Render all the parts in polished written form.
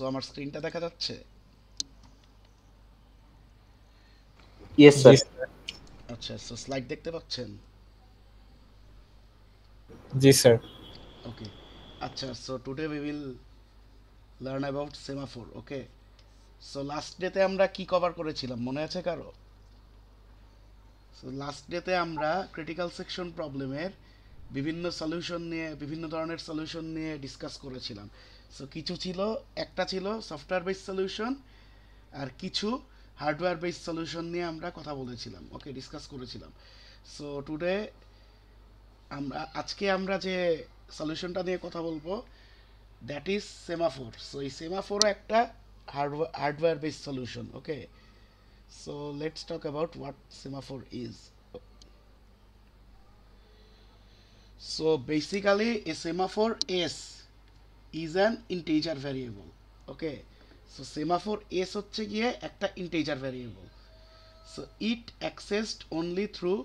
So আমার স্ক্রিনটা দেখা যাচ্ছে? ইয়েস জি স্যার। স্যার। আচ্ছা, সো স্লাইড দেখতে পাচ্ছেন? জি স্যার। ওকে। আচ্ছা, so today we will learn about semaphore. Okay, so last ডেতে আমরা কি কভার করেছিলাম মনে আছে কারো? সো লাস্ট ডেতে আমরা ক্রিটিক্যাল সেকশন প্রবলেমের বিভিন্ন সলিউশন নিয়ে, বিভিন্ন ধরনের সলিউশন নিয়ে ডিসকাস করেছিলাম। সো কিছু ছিল, একটা ছিল সফটওয়্যার বেসড সলিউশন, আর কিছু হার্ডওয়্যার বেসড সলিউশন নিয়ে আমরা কথা বলেছিলাম, ওকে, ডিসকাস করেছিলাম। সো টুডে আজকে আমরা যে সলিউশনটা নিয়ে কথা বলবো, দ্যাট ইজ সেমাফোর। সো এই সেমাফোরও একটা hardware based solution. Okay, so let's talk about what semaphore is. So basically a semaphore S is an integer variable. Okay, so semaphore S হচ্ছে গিয়ে একটা integer variable. So it accessed only through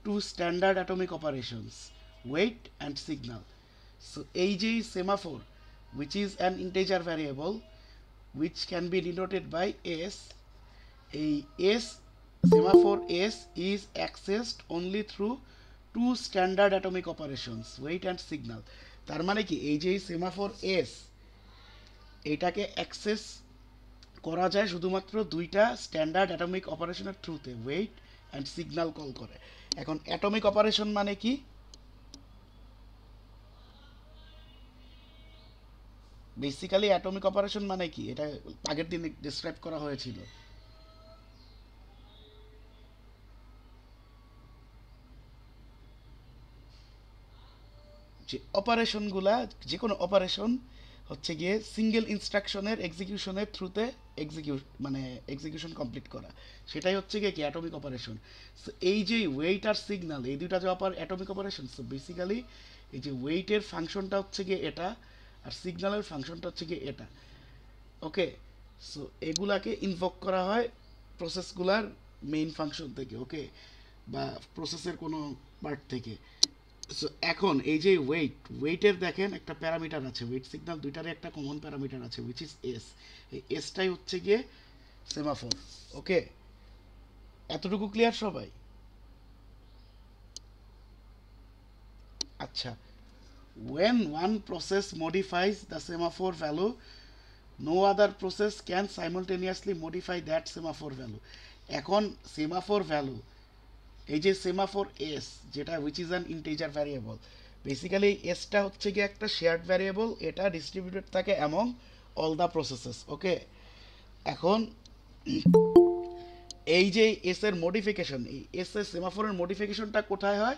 two standard atomic operations, wait and signal. So এই যে semaphore, which is an integer variable which can be denoted by S, এই S, semaphore S is accessed only through two standard atomic operations, wait and signal. তার মানে কি, এই যে semaphore S, এটাকে access করা যায় শুধুমাত্র দুইটা স্ট্যান্ডার্ড অ্যাটমিক অপারেশনের থ্রুতে, ওয়েট অ্যান্ড সিগন্যাল কল করে। এখন অ্যাটমিক অপারেশন মানে কি? বেসিক্যালি অ্যাটমিক অপারেশন মানে কি, এটা আগের দিন ডিসক্রাইব করা হয়েছিল। যে অপারেশনগুলা, যে কোনো অপারেশন হচ্ছে গিয়ে সিঙ্গেল ইনস্ট্রাকশনের এক্সিকিউশনের থ্রুতে মানে এক্সিকিউশন কমপ্লিট করা, সেটাই হচ্ছে গিয়ে কি অ্যাটমিক অপারেশন। সো এই যে ওয়েট আর সিগন্যাল, এই দুইটা যে অ্যাটমিক অপারেশন, সো বেসিক্যালি এই যে ওয়েটের ফাংশনটা হচ্ছে গিয়ে এটা, আর সিগন্যালের ফাংশনটা হচ্ছে গিয়ে এটা। ওকে, সো এগুলাকে ইনভোক করা হয় প্রসেসগুলার মেইন ফাংশন থেকে, ওকে, বা প্রসেসের কোনো পার্ট থেকে। সো এখন এই যে ওয়েটের দেখেন একটা প্যারামিটার আছে, ওয়েট সিগন্যাল দুইটারই একটা কমন প্যারামিটার আছে, উইচ ইজ এস। এই এসটাই হচ্ছে গিয়ে সেমাফোর। ওকে, এতটুকু ক্লিয়ার সবাই? আচ্ছা, when one process modifies the semaphore value, no other process can simultaneously modify that semaphore value. এখন সেমাফোর ভ্যালু, এই যে সেমাফোর এস, যেটা which is an integer variable, basically এসটা হচ্ছে গিয়ে একটা শেয়ার্ড ভ্যারিয়েবল, এটা ডিস্ট্রিবিউটেড থাকে among all the processes. Okay, এখন এই যে এস এর মডিফিকেশন, এই এস এর সেমাফোরের মডিফিকেশনটা কোথায় হয়?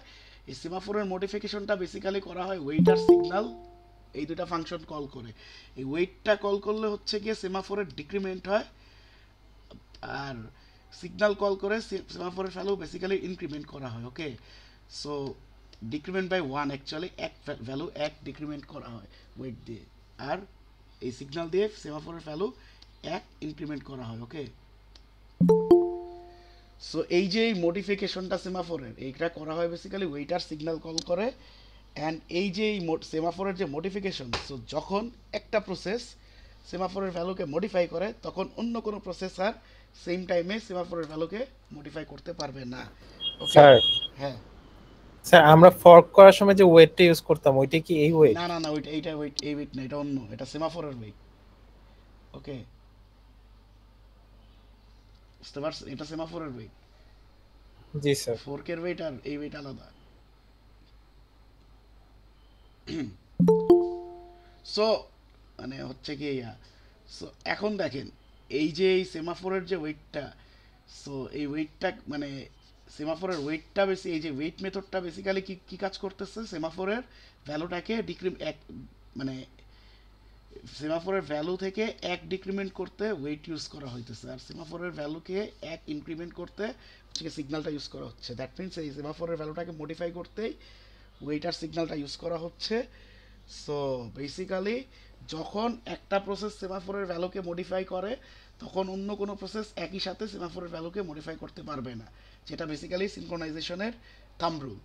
এই সেমাফোরের মডিফিকেশনটা বেসিক্যালি করা হয় ওয়েট আর সিগন্যাল, এই দুটা ফাংশন কল করে। এই ওয়েটটা কল করলে হচ্ছে গিয়ে সেমাফোরের ডিক্রিমেন্ট হয়, আর সিগন্যাল কল করে সেমাফোরের ভ্যালু বেসিক্যালি ইনক্রিমেন্ট করা হয়। Okay, so decrement by one, actually এক ভ্যালু এক ডিক্রিমেন্ট করা হয় ওয়েট দিয়ে, আর এই সিগন্যাল দিয়ে সেমাফোরের ভ্যালু এক ইনক্রিমেন্ট করা হয়। ওকে, সো এই যে এই মডিফিকেশনটা সেমাফোরের, এইটা করা হয় বেসিক্যালি ওয়েটার সিগন্যাল কল করে। অ্যান্ড এই যে এই সেমাফোরের যে মডিফিকেশন, সো যখন একটা প্রসেস সেমাফোরের ভ্যালুকে মডিফাই করে, তখন অন্য কোনো প্রসেসর সেম টাইমে সেমাফোরের ভ্যালুকে মডিফাই করতে পারবে না। ওকে, স্যার, হ্যাঁ। স্যার আমরা ফর্ক করার সময় যে ওয়েটটা ইউজ করতাম ওইটা কি এই ওয়েট? না না না, ওইটা এইটা ওয়েট, এই ওয়েট না, এটা অন্য, এটা সেমাফোরের ওয়েট। ওকে, বুঝতে পারছেন, এটা সেমাফোরের ওয়েট। জি স্যার। ফোর্কের ওয়েট আর এই ওয়েট আলাদা। সো মানে হচ্ছে কি ইয়া, সো এখন দেখেন এই যে এই সেমাফোরের যে ওয়েটটা, সো এই ওয়েটটা মানে সেমাফোরের ওয়েটটা বেশি, এই যে ওয়েট মেথডটা বেসিক্যালি কি কি কাজ করতেছে, সেমাফোরের ভ্যালুটাকে এক মানে সেমাফোরের ভ্যালু থেকে এক ডিক্রিমেন্ট করতে ওয়েট ইউজ করা হইতেছে, আর সেমাফোরের ভ্যালুকে এক ইনক্রিমেন্ট করতে হচ্ছে সিগন্যালটা ইউজ করা হচ্ছে। দ্যাট মিনস এই সেমাফোরের ভ্যালুটাকে মডিফাই করতেই ওয়েট আর সিগন্যালটা ইউজ করা হচ্ছে। সো বেসিক্যালি যখন একটা প্রসেস সেমাফোরের ভ্যালুকে মডিফাই করে, তখন অন্য কোনো প্রসেস একই সাথে সেমাফোরের ভ্যালুকে মডিফাই করতে পারবে না, যেটা বেসিক্যালি সিনক্রোনাইজেশনের থাম্ব রুল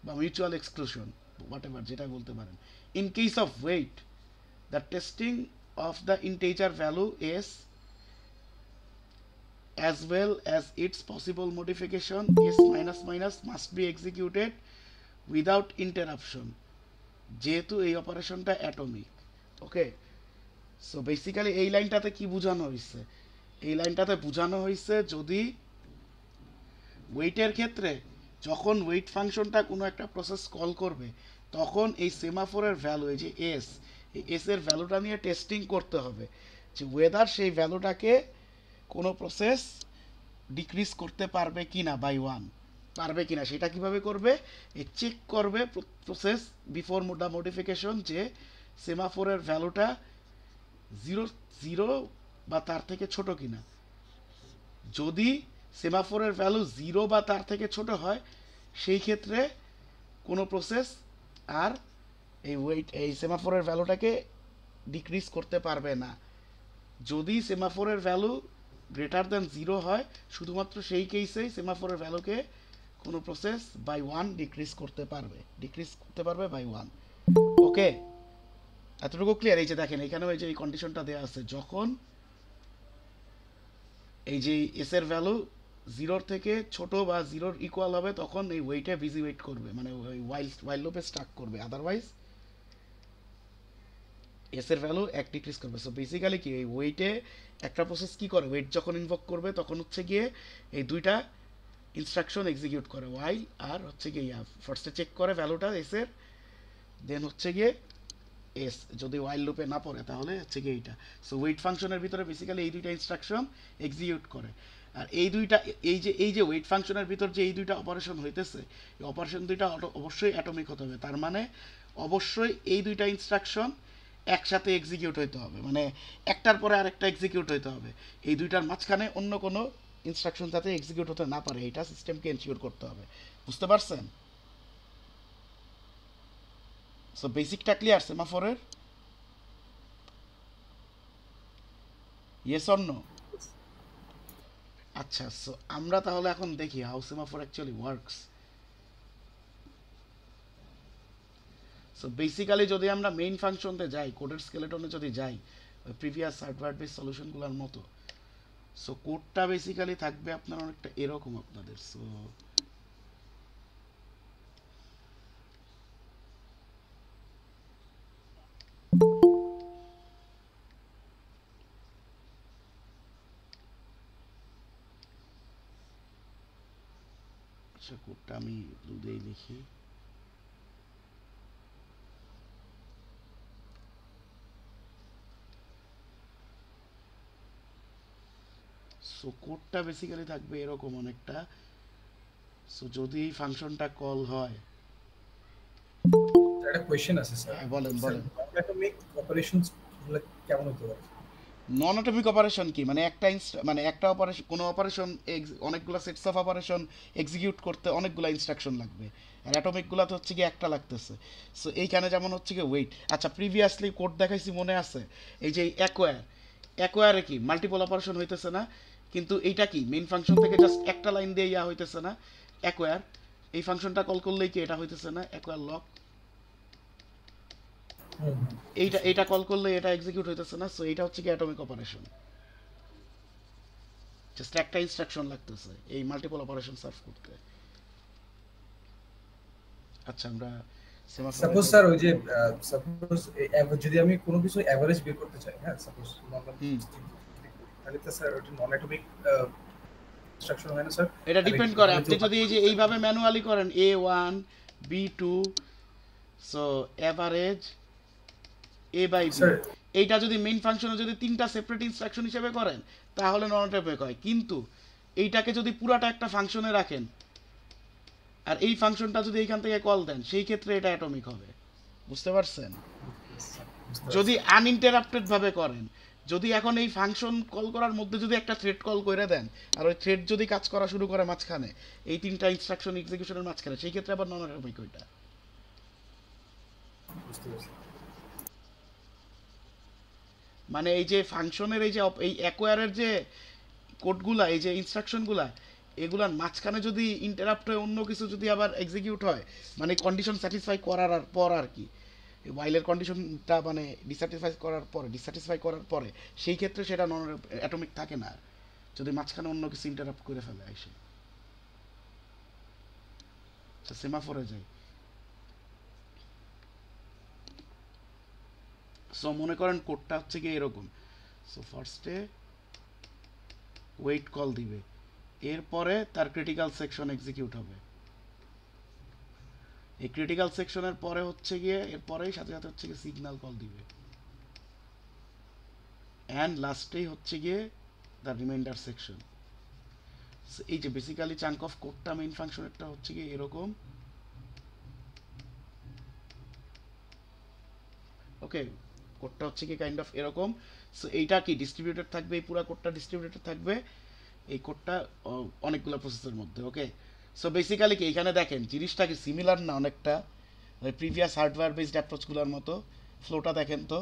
বা মিউচুয়াল এক্সক্লুশন, হোয়াট এভার যেটা বলতে পারেন। In case of wait, the testing of the integer value s as well as its possible modification s minus minus must be executed without interruption যেহেতু এই অপারেশনটা atomic. ওকে, so basically এই লাইনটাতে কি বোঝানো হয়েছে, এই লাইনটাতে বোঝানো হয়েছে যদি ওয়েটের ক্ষেত্রে যখন ওয়েট ফাংশনটা কোনো একটা প্রসেস কল করবে তখন এই সেমাফোরের ভ্যালু এই যে এস, এই এস এর ভ্যালুটা নিয়ে টেস্টিং করতে হবে যে ওয়েদার সেই ভ্যালুটাকে কোনো প্রসেস ডিক্রিজ করতে পারবে কিনা বাই ওয়ান, পারবে কিনা সেটা কিভাবে করবে, এই চেক করবে প্রসেস বিফোর দ্য মডিফিকেশন যে সেমাফোরের ভ্যালুটা 0 বা তার থেকে ছোট কিনা। যদি সেমাফোরের ভ্যালু 0 বা তার থেকে ছোট হয় সেই ক্ষেত্রে কোনো প্রসেস আর এই সেমাফোরের ভ্যালুটাকে ডিক্রিজ করতে পারবে না। যদি সেমাফোরের ভ্যালু গ্রেটার দ্যান 0 হয় শুধুমাত্র সেই কেসেই সেমাফোরের ভ্যালুকে কোনো প্রসেস বাই 1 ডিক্রিজ করতে পারবে বাই 1। ওকে, এতটুকু ক্লিয়ার? এই যে দেখেন এখানেও এই যে এই কন্ডিশনটা দেওয়া আছে, যখন এই যে এস এর ভ্যালু 0 থেকে ছোট বা 0 ইকুয়াল হবে তখন এই ওয়েটে বিজি ওয়েট করবে, মানে ওই ওয়াইল লুপে স্টাক করবে, আদারওয়াইজ এস এর ভ্যালু 1 ডিক্রিজ করবে। সো বেসিক্যালি কি এই ওয়েটে একটা প্রসেস কি করে, ওয়েট যখন ইনভোক করবে তখন হচ্ছে গিয়ে এই দুইটা ইনস্ট্রাকশন এক্সিকিউট করে, ওয়াইল আর হচ্ছে গিয়ে ফার্স্টে চেক করে ভ্যালুটা এস এর, দেন হচ্ছে গিয়ে এস যদি ওয়াইল লুপে না পড়ে তাহলে হচ্ছে গিয়ে এইটা। সো ওয়েট ফাংশনের ভিতরে বেসিক্যালি এই দুইটা ইনস্ট্রাকশন এক্সিকিউট করে। আর এই যে ওয়েট ফাংশনের ভিতর যে এই দুইটা অপারেশন হইতেছে এই অপারেশন দুইটা অবশ্যই অ্যাটমিক হতে হবে, তার মানে অবশ্যই এই দুইটা ইনস্ট্রাকশন একসাথে এক্সিকিউট হইতে হবে, মানে একটার পরে আরেকটা এক্সিকিউট হইতে হবে, এই দুইটার মাঝখানে অন্য কোনো ইনস্ট্রাকশন যাতে এক্সিকিউট হতে না পারে এটা সিস্টেমকে এনশিওর করতে হবে। বুঝতে পারছেন? সো বেসিকটা ক্লিয়ার সেমাফোরের? Yes or no? আচ্ছা, সো আমরা তাহলে এখন দেখি how semaphore actually works. So basically যদি আমরা মেইন ফাংশনতে যাই, কোডের স্কেলেটনে যদি যাই ওই প্রিভিয়াস হার্ডওয়্যার বেস সলিউশনগুলোর মতো, সো কোডটা বেসিক্যালি থাকবে আপনার অনেকটা এরকম আপনাদের। সো আচ্ছা, কোডটা আমি দুধেই লিখি। সো কোডটা বেসিক্যালি থাকবে এরকম অনেকটা। সো যদি এই ফাংশনটা কল হয়, একটা কোশ্চেন আছে স্যার। হ্যাঁ বলেন বলেন। অ্যাটমিক অপারেশনস গুলো কেমন হতে পারে? নন অ্যাটমিক অপারেশন কি, মানে একটা অপারেশন, কোনো অপারেশন অনেকগুলো সেটস অফ অপারেশন এক্সিকিউট করতে অনেকগুলো ইনস্ট্রাকশন লাগবে, আর অ্যাটমিকগুলোতে হচ্ছে কি একটা লাগতেছে। সো এইখানে যেমন হচ্ছে কি ওয়েট, আচ্ছা প্রিভিয়াসলি কোড দেখাইছি মনে আছে, এই যে অ্যাকোয়ারে কি মাল্টিপল অপারেশন হইতেছে না, কিন্তু এইটা কি মেইন ফাংশন থেকে জাস্ট একটা লাইন দিয়ে ইয়া হইতেছে না, অ্যাকোয়ার এই ফাংশনটা কল করলেই কি এটা হইতেছে না, অ্যাকোয়ার লক এইটা কল করলে এটা এক্সিকিউট হইতেছে না। সো এটা হচ্ছে কি অ্যাটমিক অপারেশন, জাস্ট একটা ইনস্ট্রাকশন লাগতেছে এই মাল্টিপল অপারেশন সার্ভ করতে। আচ্ছা আমরা সাপোজ স্যার ওই যে সাপোজ যদি আমি কোনো কিছু এভারেজ বের করতে চাই, হ্যাঁ সাপোজ তাহলে তো স্যার ওটা নন অ্যাটমিক ইনস্ট্রাকশন হয় না স্যার? এটা ডিপেন্ড করে, আপনি যদি এই যে এইভাবে ম্যানুয়ালি করেন A1 B2 so average A by B, এইটা যদি মেইন ফাংশনে যদি তিনটা সেপারেট ইনস্ট্রাকশন হিসেবে করেন তাহলে নন অ্যাটমিক হয়, কিন্তু এইটাকে যদি পুরাটা একটা ফাংশনে রাখেন আর এই ফাংশনটা যদি এইখান থেকে কল দেন সেই ক্ষেত্রে এটা অ্যাটমিক হবে। বুঝতে পারছেন? যদি আনইন্টারাপ্টেড ভাবে করেন, যদি এখন এই ফাংশন কল করার মধ্যে যদি একটা থ্রেড কল করে দেন আর ওই থ্রেড যদি কাজ করা শুরু করে মাঝখানে এই তিনটা ইনস্ট্রাকশন এক্সিকিউশনের মাঝখানে, সেই ক্ষেত্রে আবার নন অ্যাটমিক ওইটা। মানে এই যে ফাংশনের এই যে এই অ্যাকোয়ারের যে কোডগুলা, এই যে ইনস্ট্রাকশনগুলা, এগুলার মাঝখানে যদি ইন্টারাপ্ট হয়ে অন্য কিছু যদি আবার এক্সিকিউট হয়, মানে কন্ডিশন স্যাটিসফাই করার পর আর কি, ওয়াইলের কন্ডিশনটা মানে ডিস্যাটিসফাই করার পরে সেই ক্ষেত্রে সেটা নন অ্যাটমিক থাকে না যদি মাঝখানে অন্য কিছু ইন্টারাপ্ট করে ফেলে এসে। সেমাফোরে যাই। সো মনে করেন কোডটা হচ্ছে কি এরকম। সো ফার্স্টে ওয়েট কল দিবে, এরপরে তার ক্রিটিক্যাল সেকশন এক্সিকিউট হবে। এই ক্রিটিক্যাল সেকশনের পরে হচ্ছে গিয়ে এরপরেই সাথে সাথে হচ্ছে গিয়ে সিগন্যাল কল দিবে, অ্যান্ড লাস্টেই হচ্ছে গিয়ে দ্য রিমাইন্ডার সেকশন। এই যে বেসিক্যালি চাঙ্ক অফ কোডটা মেইন ফাংশনেরটা হচ্ছে গিয়ে এরকম। ওকে, কোডটা হচ্ছে কি কাইন্ড অফ এরকম। সো এইটা কি ডিস্ট্রিবিউটেড থাকবে, এই পুরো কোডটা ডিস্ট্রিবিউটেড থাকবে এই কোডটা অনেকগুলো প্রসেসের মধ্যে। ওকে, সো বেসিক্যালি কি এখানে দেখেন জিনিসটা কি সিমিলার না অনেকটা ওই প্রিভিয়াস হার্ডওয়্যার বেসড অ্যাপ্রোচগুলোর মতো। ফ্লোটা দেখেন তো,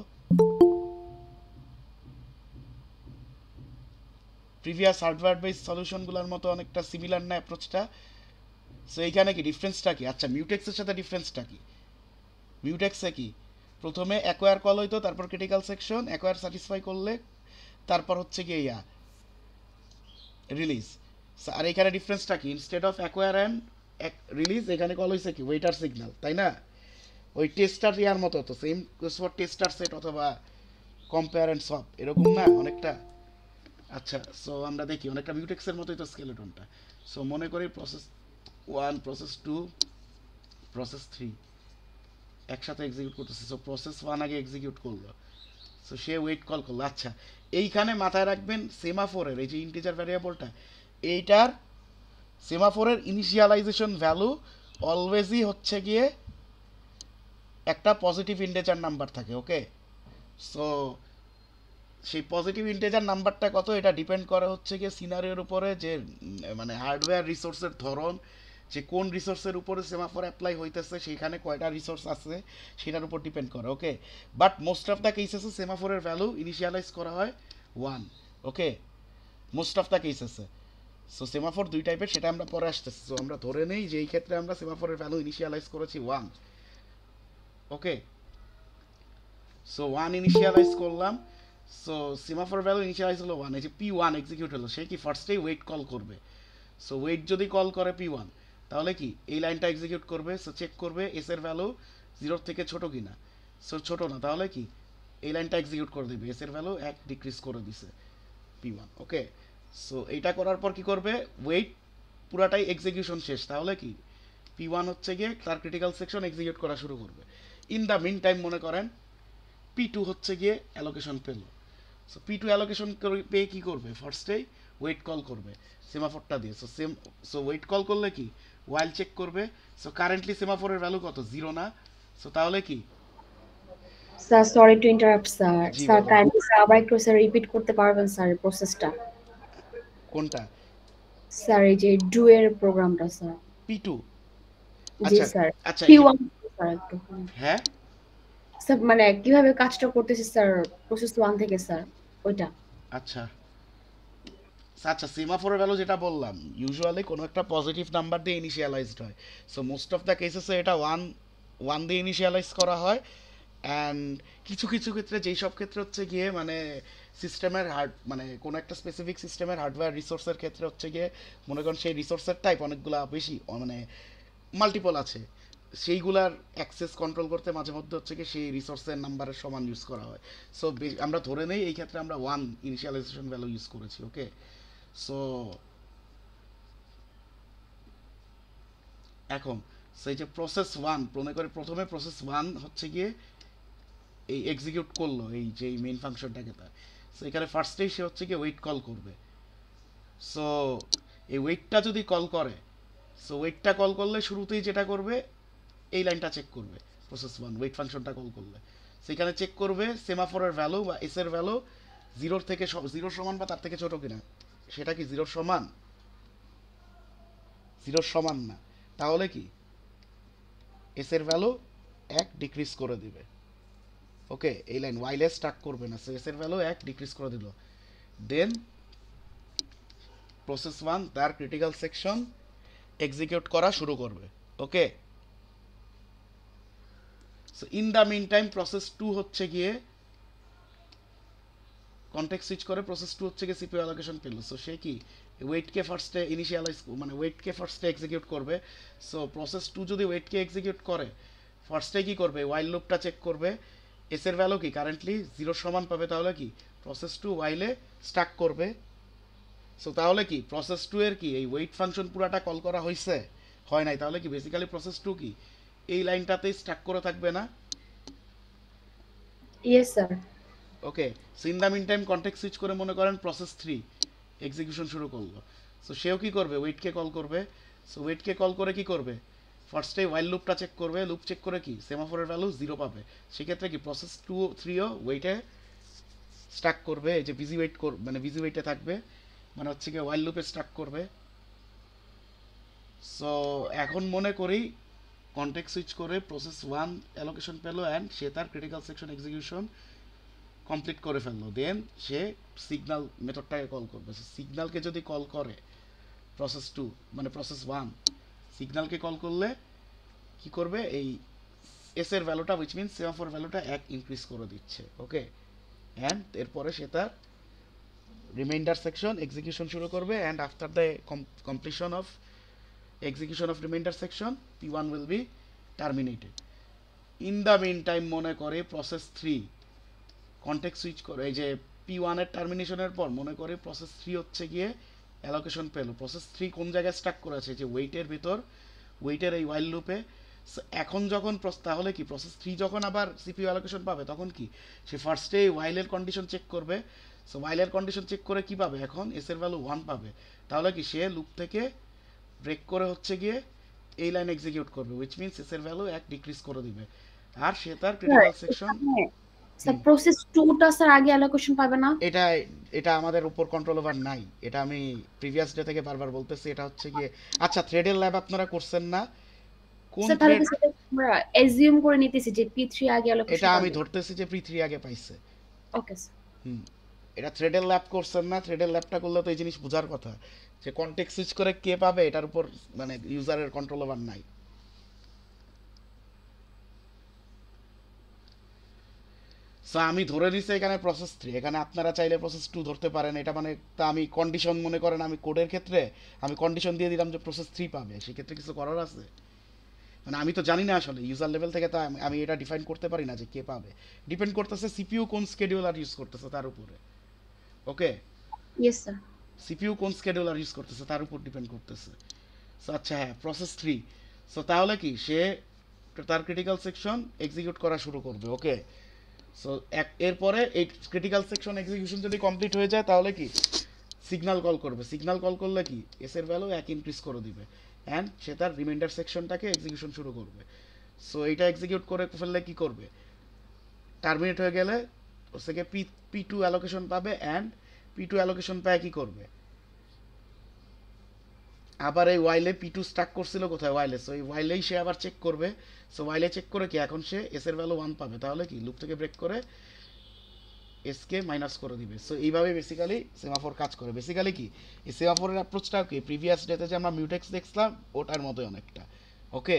প্রিভিয়াস হার্ডওয়্যার বেসড সলিউশনগুলোর মতো অনেকটা সিমিলার না অ্যাপ্রোচটা। সো এইখানে কি ডিফারেন্সটা কি? আচ্ছা, মিউটেক্সের সাথে ডিফারেন্সটা কি? মিউটেক্সে কি প্রথমে অ্যাকোয়ার কল হইতো, তারপর ক্রিটিক্যাল সেকশন, অ্যাকোয়ার স্যাটিসফাই করলে তারপর হচ্ছে গিয়ে রিলিজ। আর এখানে ডিফারেন্সটা কি? Instead of acquire and release এখানে কল হয়েছে কি ওয়েটার সিগন্যাল, তাই না? ওই টেস্টার ইয়ার মতো তো, সেম ফর টেস্টার সেট অথবা কম্পেয়ার অ্যান্ড সব এরকম না অনেকটা। আচ্ছা, সো আমরা দেখি অনেকটা মিউটেক্সের মতোই তো স্কেলেটনটা। সো মনে করি প্রসেস 1, প্রসেস 2, প্রসেস 3 একসাথে এক্সিকিউট করতেছে। সো প্রসেস 1 আগে এক্সিকিউট করলো, সো সে ওয়েট কল করলো। আচ্ছা, এইখানে মাথায় রাখবেন সেমাফোরের এই যে ইন্টিজার ভ্যারিয়েবলটা, এইটার সেমাফোরের ইনিশিয়ালাইজেশন ভ্যালু অলওয়েজই হচ্ছে গিয়ে একটা পজিটিভ ইন্টিজার নাম্বার থাকে। ওকে, সো সেই পজিটিভ ইন্টিজার নাম্বারটা কত এটা ডিপেন্ড করে হচ্ছে গিয়ে সিনারিওর উপরে, যে মানে হার্ডওয়্যার রিসোর্সের ধরন, যে কোন রিসোর্সের উপরে সেমাফোর অ্যাপ্লাই হইতেছে, সেইখানে কয়টা রিসোর্স আছে সেটার উপর ডিপেন্ড করে। Okay, but most of the কেসেসে সেমাফোরের ভ্যালু ইনিশিয়ালাইজ করা হয় 1। ওকে, মোস্ট অফ দ্য কেসেসে। সো সেমাফোর দুই টাইপের, সেটা আমরা পরে আসতেছি। সো আমরা ধরে নেই যে এই ক্ষেত্রে আমরা সেমাফোরের ভ্যালু ইনিশিয়ালাইজ করেছি 1। ওকে, সো 1 ইনিশিয়ালাইজ করলাম। সো সেমাফোর ভ্যালু ইনিশিয়ালাইজ হলো 1। এই যে P1 এক্সিকিউট হলো, সে কি ফার্স্টেই ওয়েট কল করবে। সো ওয়েট যদি কল করে P1 তাহলে কি এই লাইনটা এক্সিকিউট করবে। সো চেক করবে এস এর ভ্যালু 0 থেকে ছোট কিনা। সো ছোট না, তাহলে কি এই লাইনটা এক্সিকিউট করে দিবে, এস এর ভ্যালু 1 ডিক্রিজ করে দিছে P1। ওকে, সো এইটা করার পর কি করবে, ওয়েট পুরাটাই এক্সিকিউশন শেষ, তাহলে কি P1 হচ্ছে গিয়ে তার ক্রিটিক্যাল সেকশন এক্সিকিউট করা শুরু করবে। ইন দ্য মিন টাইম মনে করেন P2 হচ্ছে গিয়ে অ্যালোকেশন পেল। সো P2 অ্যালোকেশন পেয়ে কি করবে, ফার্স্টেই ওয়েট কল করবে সেমাফোরটা দিয়ে। সো ওয়েট কল করলে কি ওয়াইল চেক করবে। সো কারেন্টলি সেমাফোরের ভ্যালু কত, 0 না। সো তাহলে কি sir sorry to interrupt sir. G sir বলো। কাইন্ডলি স্যার আবার একটু স্যার রিপিট করতে পারবেন স্যার প্রসেসটা? কোনটা? স্যার এই যে ডু এর প্রোগ্রামটা স্যার। P2? জি আচ্ছা স্যার, আচ্ছা, এই যে P1 স্যার একটু হ্যাঁ স্যার মানে কিভাবে কাজটা করতেছে স্যার প্রসেস 1 থেকে স্যার ওইটা। আচ্ছা আচ্ছা, সেমাফোরের ভ্যালু যেটা বললাম ইউজুয়ালি কোনো একটা পজিটিভ নাম্বার দিয়ে ইনিশিয়ালাইজড হয়। সো মোস্ট অফ দ্য কেসেসে এটা 1 দিয়ে ইনিশিয়ালাইজ করা হয়। অ্যান্ড কিছু কিছু ক্ষেত্রে, যেই সব ক্ষেত্রে হচ্ছে গিয়ে মানে সিস্টেমের মানে কোনো একটা স্পেসিফিক সিস্টেমের হার্ডওয়্যার রিসোর্সের ক্ষেত্রে হচ্ছে গিয়ে মনে করেন সেই রিসোর্সের টাইপ অনেকগুলা বেশি মানে মাল্টিপল আছে, সেইগুলার অ্যাক্সেস কন্ট্রোল করতে মাঝে মধ্যে হচ্ছে কি সেই রিসোর্সের নাম্বারের সমান ইউজ করা হয়। সো আমরা ধরে নেই এই ক্ষেত্রে আমরা 1 ইনিশিয়ালাইজেশন ভ্যালু ইউজ করেছি। ওকে, সো এখন সেই যে প্রসেস 1 মনে করে প্রথমে প্রসেস 1 হচ্ছে গিয়ে এই এক্সিকিউট করলো এই যে মেইন ফাংশনটাকে তার। সো এখানে ফার্স্টেই সে হচ্ছে গিয়ে ওয়েট কল করবে। সো এই ওয়েটটা যদি কল করে, সো ওয়েটটা কল করলে শুরুতেই যেটা করবে এই লাইনটা চেক করবে প্রসেস 1 ওয়েট ফাংশনটা কল করলে। সেখানে চেক করবে সেমাফোরের ভ্যালু বা এস এর ভ্যালু 0 থেকে 0 সমান বা তার থেকে ছোট কিনা। সেটা কি 0 সমান? 0 সমান না, তাহলে কি এস এর ভ্যালু 1 ডিক্রিজ করে দিবে। ওকে, এই লাইন ওয়াইলে স্টার্ট করবে না, এস এর ভ্যালু 1 ডিক্রিজ করে দিল। দেন প্রসেস 1 তার ক্রিটিক্যাল সেকশন এক্সিকিউট করা শুরু করবে। Okay, so in the meantime process 2 হচ্ছে গিয়ে কনটেক্সট সুইচ করে প্রসেস 2 হচ্ছে গিয়ে সিপিইউ অ্যালোকেশন পেল। সো সে কি ওয়েটকে ফার্স্টে ইনিশিয়ালাইজ মানে ওয়েটকে ফার্স্টে এক্সিকিউট করবে। সো প্রসেস 2 যদি ওয়েটকে এক্সিকিউট করে ফার্স্টে কি করবে ওয়াইল লুপটা চেক করবে, এস এর ভ্যালু কি কারেন্টলি 0 সমান পাবে, তাহলে কি প্রসেস 2 ওয়াইলে স্টাক করবে। সো তাহলে কি প্রসেস 2 এর কি এই ওয়েট ফাংশন পুরাটা কল করা হয়েছে, হয় নাই, তাহলে কি বেসিক্যালি প্রসেস 2 কি এই লাইনটাতেই স্টাক করে থাকবে না? Yes sir. Okay, so in the meantime context switch করে মনে করেন প্রসেস 3 এক্সিকিউশন শুরু করলো। সো সেও কি করবে ওয়েটকে কল করবে। সো ওয়েটকে কল করে কি করবে ফার্স্টে ওয়াইল লুপটা চেক করবে, লুপ চেক করে কি সেমাফোরের ভ্যালু 0 পাবে, সেক্ষেত্রে কি প্রসেস 2 3ও ওয়েটে স্টাক করবে, এই যে বিজি ওয়েট মানে বিজি ওয়েটে থাকবে, মানে হচ্ছে কি ওয়াইল লুপে স্টাক করবে। সো এখন মনে করি কনটেক্সট সুইচ করে প্রসেস 1 অ্যালোকেশন পেলো অ্যান্ড সে তার ক্রিটিক্যাল সেকশন এক্সিকিউশন কমপ্লিট করে ফেললো, দেন সে সিগন্যাল মেথডটাকে কল করবে। সিগন্যালকে যদি কল করে প্রসেস 2 মানে প্রসেস 1 সিগন্যালকে কল করলে কি করবে এই এস এর ভ্যালুটা উইচ মিনস সেমাফোর ভ্যালুটা 1 ইনক্রিজ করে দিচ্ছে। ওকে, অ্যান্ড এরপরে সে তার রিমাইন্ডার সেকশন এক্সিকিউশন শুরু করবে and after the completion of execution of remainder section P1 will be terminated. In the meantime মনে করে প্রসেস 3 কনটেক্সট সুইচ করে এই যে P1 এর টার্মিনেশনের পর মনে করে প্রসেস 3 হচ্ছে গিয়ে অ্যালোকেশন পেল। প্রসেস 3 কোন জায়গায় স্টাক করে আছে যে ওয়েটের ভিতর, ওয়েটের এই ওয়াইল লুপে। এখন যখন তাহলে কি প্রসেস 3 যখন আবার সিপিইউ অ্যালোকেশন পাবে তখন কি সে ফার্স্টে ওয়াইলের কন্ডিশন চেক করবে। সো ওয়াইলের কন্ডিশন চেক করে কি পাবে এখন এস এর ভ্যালু 1 পাবে, তাহলে কি সে লুপ থেকে ব্রেক করে হচ্ছে গিয়ে এই লাইন এক্সিকিউট করবে উইচ মিনস এস এর ভ্যালু 1 ডিক্রিজ করে দিবে আর সে তার ক্রিটিক্যাল সেকশন। স্যার প্রসেস 2টা স্যার আগে অ্যালোকেশন পাবে না? এটা আমাদের উপর কন্ট্রোল ওভার নাই, এটা আমি প্রিভিয়াস ডে থেকে বারবার বলতেছি। এটা হচ্ছে গিয়ে আচ্ছা থ্রেডের ল্যাব আপনারা করছেন না, কোন স্যার তাহলে থ্রেড? আমরা অ্যাজিউম করে নিতেছি যে P3 আগে অ্যালোকেশন এটা আমি ধরতেছি যে P3 আগে পাইছে। Okay sir. এটা থ্রেডের ল্যাব করছেন না, থ্রেডের ল্যাবটা করলে তো এই জিনিস বোঝার কথা যে কনটেক্সট সুইচ করে কে পাবে এটার উপর মানে ইউজারের কন্ট্রোল ওভার নাই। সো আমি ধরে নিছি এখানে প্রসেস 3, এখানে আপনারা চাইলে প্রসেস 2 ধরতে পারেন। এটা মানে তা আমি কন্ডিশন মনে করেন আমি কোডের ক্ষেত্রে আমি কন্ডিশন দিয়ে দিলাম যে প্রসেস 3 পাবে, সেক্ষেত্রে কিছু করার আছে? মানে আমি তো জানি না আসলে ইউজার লেভেল থেকে, তো আমি এটা ডিফাইন করতে পারি না যে কে পাবে। ডিপেন্ড করতেছে সিপিইউ কোন স্কেডিউলার ইউজ করতেছে তার উপরে। ওকে, ইয়েস স্যার। সিপিইউ কোন স্কেডিউলার ইউজ করতেছে তার উপর ডিপেন্ড করতেছে। সো আচ্ছা হ্যাঁ প্রসেস 3, সো তাহলে কি সে তার ক্রিটিক্যাল সেকশন এক্সিকিউট করা শুরু করবে। ওকে, সো এরপরে এই ক্রিটিক্যাল সেকশন এক্সিকিউশন যদি কমপ্লিট হয়ে যায় তাহলে কি সিগন্যাল কল করবে। সিগন্যাল কল করলে কি এস এর ভ্যালু 1 ইনক্রিজ করে দিবে অ্যান্ড সে তার রিমাইন্ডার সেকশনটাকে এক্সিকিউশন শুরু করবে। সো এটা এক্সিকিউট করে ফেললে কি করবে টার্মিনেট হয়ে গেলে ওর থেকে P2 অ্যালোকেশন পাবে অ্যান্ড P2 অ্যালোকেশন পায় কি করবে আবার এই ওয়াইলে P2 স্টাক করছিল কোথায় ওয়াইলে, সো এই ওয়াইলেই সে আবার চেক করবে। সো ওয়াইলে চেক করে কি এখন সে এস এর ভ্যালু 1 পাবে, তাহলে কি লুপ থেকে ব্রেক করে এস কে মাইনাস করে দিবে। সো এইভাবে বেসিক্যালি সেমাফোর কাজ করে। বেসিক্যালি কি এই সেমাফোরের অ্যাপ্রোচটাও কি প্রিভিয়াস ডেতে যে আমরা মিউটেক্স দেখছিলাম ওটার মতোই অনেকটা। ওকে,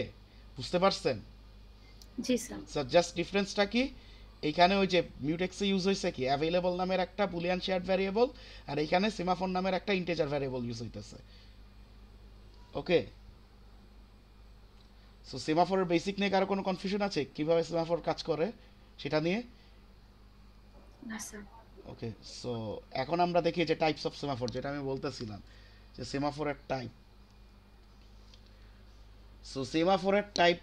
বুঝতে পারছেন? জি স্যার। সো জাস্ট ডিফারেন্সটা কি এইখানে ওই যে মিউটেক্সে ইউজ হয়েছে কি অ্যাভেলেবল নামের একটা বুলিয়ান শেয়ার্ড ভ্যারিয়েবল আর এইখানে সেমাফোর নামের একটা ইন্টিজার ভ্যারিয়েবল ইউজ হইতেছে। ওকে, সো সেমাফোরের বেসিক নিয়ে কারো কোনো কনফিউশন আছে কিভাবে সেমাফোর কাজ করে সেটা নিয়ে? না স্যার। ওকে, সো এখন আমরা দেখি যে টাইপস অফ সেমাফোর, যেটা আমি বলতেছিলাম যে সেমাফোরের টাইপ। সো সেমাফোরের টাইপ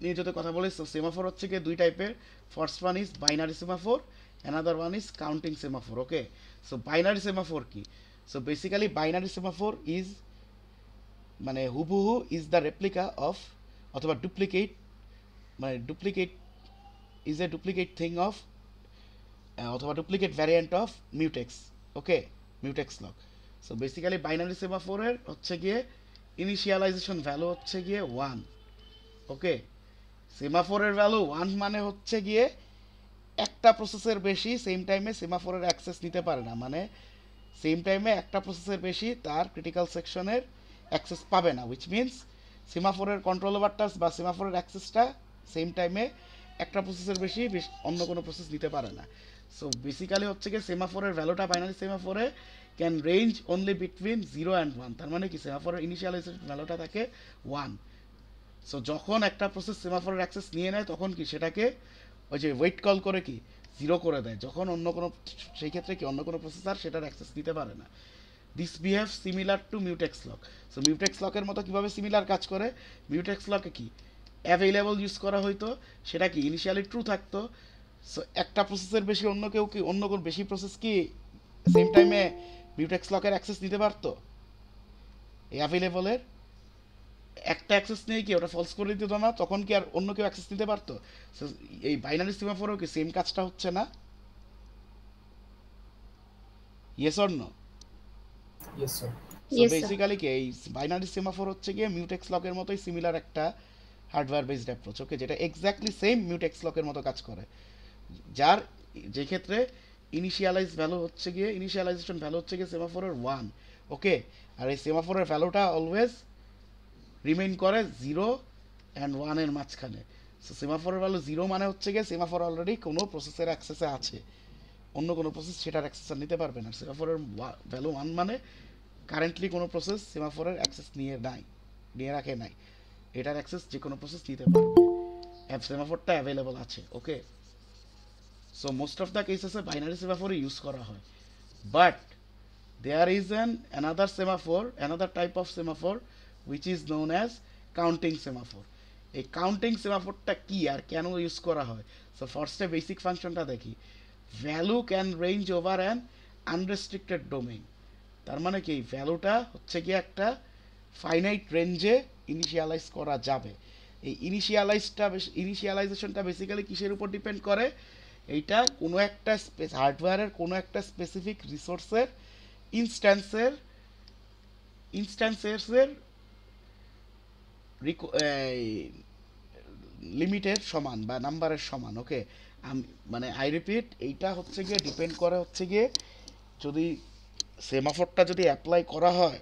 নিয়ে যদি কথা বলি, সো সেমাফোর হচ্ছে কি দুই টাইপের। First one is binary semaphore, another one is counting semaphore. Okay, so binary semaphore কি? So basically binary semaphore is মানে হুবহু ইজ দ্য রেপ্লিকা অফ অথবা ডুপ্লিকেট, মানে duplicate is a duplicate thing of অথবা duplicate variant of mutex. Okay, mutex lock. So basically binary সেমাফোরের হচ্ছে গিয়ে initialization value হচ্ছে গিয়ে 1। ওকে, সেমাফোরের ভ্যালু 1 মানে হচ্ছে গিয়ে একটা প্রসেসের বেশি সেম টাইমে সেমাফোরের অ্যাক্সেস নিতে পারে না, মানে সেম টাইমে একটা প্রসেসের বেশি তার ক্রিটিক্যাল সেকশনের অ্যাক্সেস পাবে না, উইচ মিনস সেমাফোরের কন্ট্রোল ওভারটা বা সেমাফোরের অ্যাক্সেসটা সেম টাইমে একটা প্রসেসের বেশি অন্য কোনো প্রসেস নিতে পারে না। সো বেসিক্যালি হচ্ছে কি সেমাফোরের ভ্যালুটা বাইনারি সেমাফোরে can range only between 0 and 1। তার মানে কি সেমাফোরের ইনিশিয়ালাইজেশন ভ্যালুটা থাকে 1। সো যখন একটা প্রসেস সেমাফোরের অ্যাক্সেস নিয়ে নেয় তখন কি সেটাকে ওই যে ওয়েট কল করে কি 0 করে দেয়, যখন অন্য কোনো সেই ক্ষেত্রে কি অন্য কোনো প্রসেসর সেটার অ্যাক্সেস নিতে পারে না। This behave similar to mutex lock. So mutex লকের মতো কীভাবে সিমিলার কাজ করে, মিউটেক্স লকে কি অ্যাভেলেবল ইউজ করা হয়তো, সেটা কি ইনিশিয়ালি ট্রু থাকতো। সো একটা প্রসেসের বেশি অন্য কেউ কি অন্য কোনো বেশি প্রসেস কি সেম টাইমে মিউটেক্স লকের অ্যাক্সেস নিতে পারতো, এই অ্যাভেলেবলের একটা অ্যাক্সেস নিয়ে কি ওটা ফলস করে দিত না, তখন কি আর অন্য কেউ অ্যাক্সেস নিতে পারতো। সো এই বাইনারি সেমাফোরেও কি সেম কাজটা হচ্ছে না? Yes or no? Yes sir. So Yes, sir. Basically কি এই বাইনারি সেমাফোর হচ্ছে গিয়ে মিউটেক্স লকের মতোই সিমিলার একটা হার্ডওয়্যার বেসড অ্যাপ্রোচ, ওকে, যেটা এক্স্যাক্টলি সেম মিউটেক্স লকের মতো কাজ করে, যার যে ক্ষেত্রে ইনিশিয়ালাইজেশন ভ্যালু হচ্ছে গিয়ে সেমাফোরের 1, ওকে, আর এই সেমাফোরের ভ্যালুটা অলওয়েজ রিমেইন করে 0 অ্যান্ড 1 এর মাঝখানে। সো সেমাফোরের ভ্যালু 0 মানে হচ্ছে গিয়ে সেমাফোর অলরেডি কোনো প্রসেসের অ্যাক্সেসে আছে, অন্য কোনো প্রসেস সেটার অ্যাক্সেস নিতে পারবে না। সেমাফোরের ভ্যালু 1 মানে কারেন্টলি কোনো প্রসেস সেমাফোরের অ্যাক্সেস নিয়ে রাখে নাই, এটার অ্যাক্সেস যে কোনো প্রসেস নিতে পারবে, সেমাফোরটা অ্যাভেলেবল আছে, okay. So most of the কেসেসে বাইনারি সেমাফোরই ইউজ করা হয়, but there is another type of semaphore which is known as counting semaphore. এই কাউন্টিং সেমাফোরটা কি আর কেন ইউজ করা হয়? সো ফার্স্টে বেসিক ফাংশনটা দেখি। Value can range over an unrestricted domain. তার মানে কি ভ্যালুটা হচ্ছে কি একটা ফাইনাইট রেঞ্জে ইনিশিয়ালাইজ করা যাবে। এই ইনিশিয়ালাইজেশনটা বেসিক্যালি কিসের উপর ডিপেন্ড করে? এইটা কোনো একটা হার্ডওয়্যারের কোনো একটা স্পেসিফিক রিসোর্সের ইনস্ট্যান্সের লিমিটের সমান বা নাম্বারের সমান, ওকে। মানে আই রিপিট, এইটা হচ্ছে গিয়ে ডিপেন্ড করে হচ্ছে গিয়ে যদি সেমাফোরটা যদি অ্যাপ্লাই করা হয়